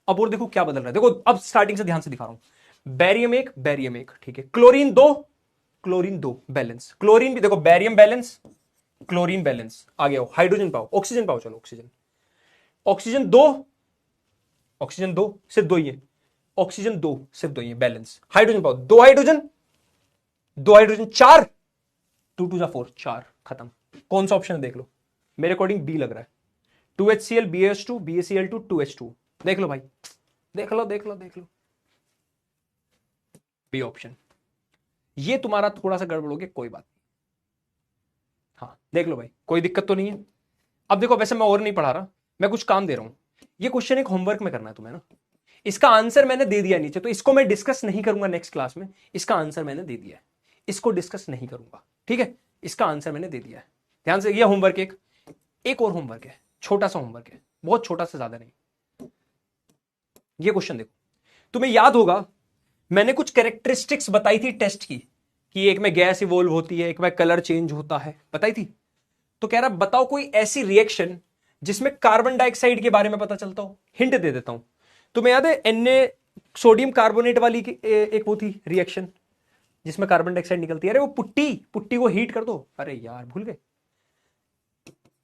अब और देखो क्या बदल रहा है, देखो अब स्टार्टिंग से ध्यान से दिखा रहा हूं। बैरियम एक, बैरियम एक, ठीक है, क्लोरीन दो बैलेंस, क्लोरीन भी देखो, बैरियम बैलेंस, क्लोरीन बैलेंस, आ गया। हाइड्रोजन पाओ, ऑक्सीजन पाओ, चलो ऑक्सीजन, ऑक्सीजन दो, ऑक्सीजन दो, सिर्फ दो ही है, ऑक्सीजन दो, सिर्फ दो ही है, बैलेंस। हाइड्रोजन पाओ, दो हाइड्रोजन, दो हाइड्रोजन, 4, 2 2 4, 4, खत्म। कौन सा ऑप्शन है देख लो, मेरे अकॉर्डिंग बी लग रहा है। 2HCl BH2 BaCl2 2H2, देख लो भाई, देख लो देख लो देख लो, बी ऑप्शन। ये तुम्हारा थोड़ा सा गड़बड़ हो गया, कोई बात नहीं। हाँ देख लो भाई, कोई दिक्कत तो नहीं है। अब देखो, वैसे मैं और नहीं पढ़ा रहा, मैं कुछ काम दे रहा हूं। ये क्वेश्चन एक होमवर्क में करना है तुम्हें ना, इसका आंसर मैंने दे दिया नीचे, तो इसको मैं डिस्कस नहीं करूंगा नेक्स्ट क्लास में, इसका आंसर मैंने दे दिया है, इसको डिस्कस नहीं करूंगा। ठीक है, इसका आंसर मैंने दे दिया है, ध्यान से। ये होमवर्क एक और होमवर्क है, छोटा सा होमवर्क है, बहुत छोटा सा, ज्यादा नहीं। ये क्वेश्चन देखो, तुम्हें याद होगा मैंने कुछ कैरेक्टरिस्टिक्स बताई थी टेस्ट की, कि एक में गैस इवोल्व होती है, एक में कलर चेंज होता है, बताई थी। तो कह रहा बताओ कोई ऐसी रिएक्शन जिसमें कार्बन डाइऑक्साइड के बारे में पता चलता हो। हिंट दे देता हूं, तुम्हें याद है Na सोडियम कार्बोनेट वाली एक वो थी रिएक्शन जिसमें कार्बन डाइऑक्साइड निकलती है, अरे वो पुट्टी, पुट्टी को हीट कर दो, अरे यार भूल गए।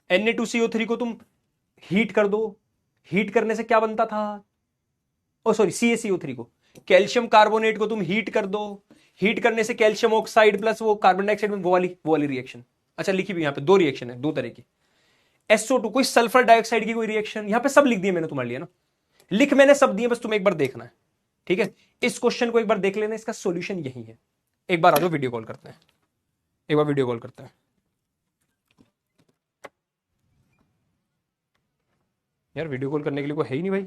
Na2CO3 को तुम हीट कर दो, हीट करने से क्या बनता था, ओ सॉरी CaCO3 को, कैल्शियम कार्बोनेट को तुम हीट कर दो, हीट करने से कैल्शियम ऑक्साइड प्लस वो कार्बन डाइऑक्साइड में वो वाली रिएक्शन। अच्छा लिखी भी यहां पे दो रिएक्शन है, दो तरह की। SO2 कोई सल्फर डाइऑक्साइड की कोई रिएक्शन, यहां पे सब लिख दिए मैंने तुम्हारे लिए ना, लिख मैंने सब दिए, बस तुम्हें एक बार देखना है। ठीक है, इस क्वेश्चन को एक बार देख लेना, इसका सॉल्यूशन यही है। एक बार आ जाओ, वीडियो कॉल करते हैं, एक बार वीडियो कॉल करते हैं। यार वीडियो कॉल करने के लिए कोई है ही नहीं भाई,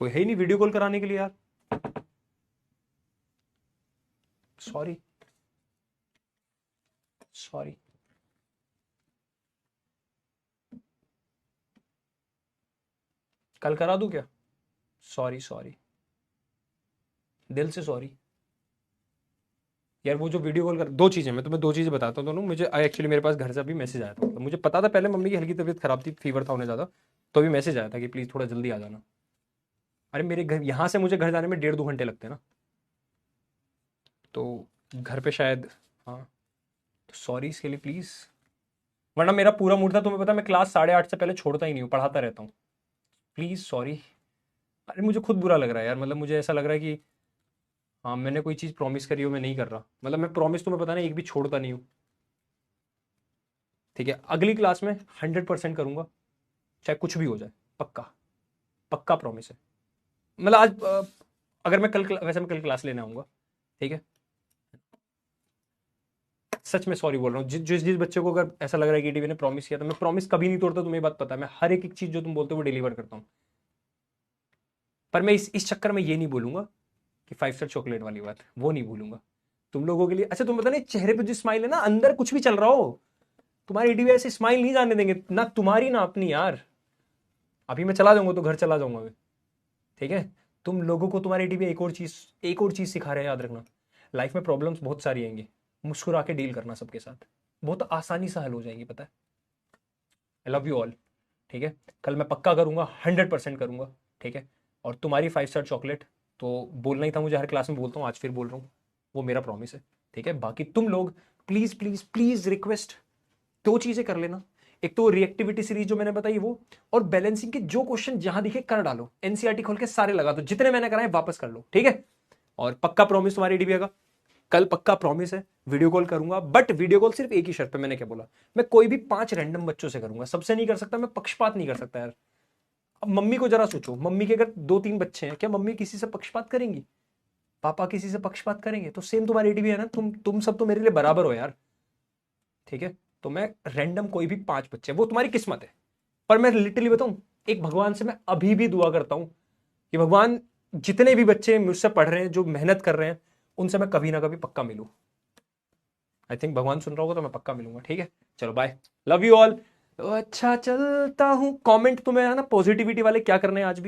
कोई है ही नहीं वीडियो कॉल कराने के लिए यार, सॉरी सॉरी। कल करा दूं क्या? सॉरी सॉरी, दिल से सॉरी यार। वो जो वीडियो कॉल कर, दो चीज़ें, मैं तुम्हें दो चीज़ें बताता हूँ दोनों। मुझे एक्चुअली मेरे पास घर से अभी मैसेज आया था, मुझे पता था पहले मम्मी की हल्की तबीयत खराब थी, फीवर था उन्हें ज़्यादा, तो अभी मैसेज आया था कि प्लीज़ थोड़ा जल्दी आ जाना। अरे मेरे घर यहाँ से मुझे घर जाने में 1.5-2 घंटे लगते हैं ना, तो घर पे शायद, हाँ, तो सॉरी इसके लिए प्लीज़। वरना मेरा पूरा मूड था, तुम्हें पता मैं क्लास 8:30 से पहले छोड़ता ही नहीं हूँ, पढ़ाता रहता हूँ। Please sorry. अरे मुझे खुद बुरा लग रहा है यार, मतलब मुझे ऐसा लग रहा है कि हाँ मैंने कोई चीज़ प्रॉमिस करी हो, मैं नहीं कर रहा। मतलब मैं प्रॉमिस, तुम्हें पता नहीं, एक भी छोड़ता नहीं हूँ। ठीक है, अगली क्लास में 100% करूंगा, चाहे कुछ भी हो जाए, पक्का, पक्का प्रॉमिस है। मतलब आज अगर मैं वैसे मैं कल क्लास लेने आऊंगा, ठीक है। सच में सॉरी बोल रहा हूँ, जिस जिस बच्चे को अगर ऐसा लग रहा है कि टीवी ने प्रॉमिस किया, तो मैं प्रॉमिस कभी नहीं तोड़ता, तुम्हें बात पता है। मैं हर एक चीज जो तुम बोलते हो वो डिलीवर करता हूँ। पर मैं इस चक्कर में ये नहीं बोलूंगा कि 5 स्टार चॉकलेट वाली बात, वो नहीं भूलूंगा तुम लोगों के लिए। अच्छा तुम पता नहीं, चेहरे पे जो स्माइल है ना, अंदर कुछ भी चल रहा हो, तुम्हारी टीवी ऐसी स्माइल नहीं जाने देंगे, ना तुम्हारी ना अपनी यार। अभी मैं चला जाऊंगा तो घर चला जाऊंगा मैं, ठीक है। तुम लोगों को तुम्हारी टीवी एक और चीज सिखा रहे हैं, याद रखना। लाइफ में प्रॉब्लम्स बहुत सारी आएंगी, मुस्कुरा के डील करना सबके साथ, बहुत आसानी से हल हो जाएंगी, पता है। आई लव यू ऑल, ठीक है। कल मैं पक्का करूंगा, 100% करूंगा, ठीक है। और तुम्हारी 5 स्टार चॉकलेट तो बोलना ही था मुझे, हर क्लास में बोलता हूँ, आज फिर बोल रहा हूँ, वो मेरा प्रॉमिस है, ठीक है। बाकी तुम लोग प्लीज प्लीज प्लीज रिक्वेस्ट, दो चीजें कर लेना। एक तो रिएक्टिविटी सीरीज जो मैंने बताई वो, और बैलेंसिंग के जो क्वेश्चन जहां दिखे कर डालो, एनसीईआरटी खोल के सारे लगा दो, जितने मैंने कराए वापस कर लो, ठीक है। और पक्का प्रॉमिस तुम्हारी डीबीए का, कल पक्का प्रॉमिस है, वीडियो कॉल करूंगा। बट वीडियो कॉल सिर्फ एक ही शर्त पे, मैंने क्या बोला, मैं कोई भी 5 रैंडम बच्चों से करूंगा, सबसे नहीं कर सकता, मैं पक्षपात नहीं कर सकता यार। अब मम्मी को जरा सोचो, मम्मी के अगर 2-3 बच्चे हैं, क्या मम्मी किसी से पक्षपात करेंगी? पापा किसी से पक्षपात करेंगे? तो सेम तुम्हारी डीबी है ना, तुम सब तो मेरे लिए बराबर हो यार, ठीक है। तो मैं रैंडम कोई भी 5 बच्चे, वो तुम्हारी किस्मत है। पर मैं लिटरली बताऊं, एक भगवान से मैं अभी भी दुआ करता हूं कि भगवान, जितने भी बच्चे मुझसे पढ़ रहे हैं, जो मेहनत कर रहे हैं, उनसे मैं कभी ना कभी पक्का मिलूं। आई थिंक भगवान सुन रहा होगा, तो मैं पक्का मिलूंगा, ठीक है। चलो बाय, लव यू ऑल। अच्छा चलता हूं। कमेंट तुम्हें है ना पॉजिटिविटी वाले क्या करने हैं आज भी।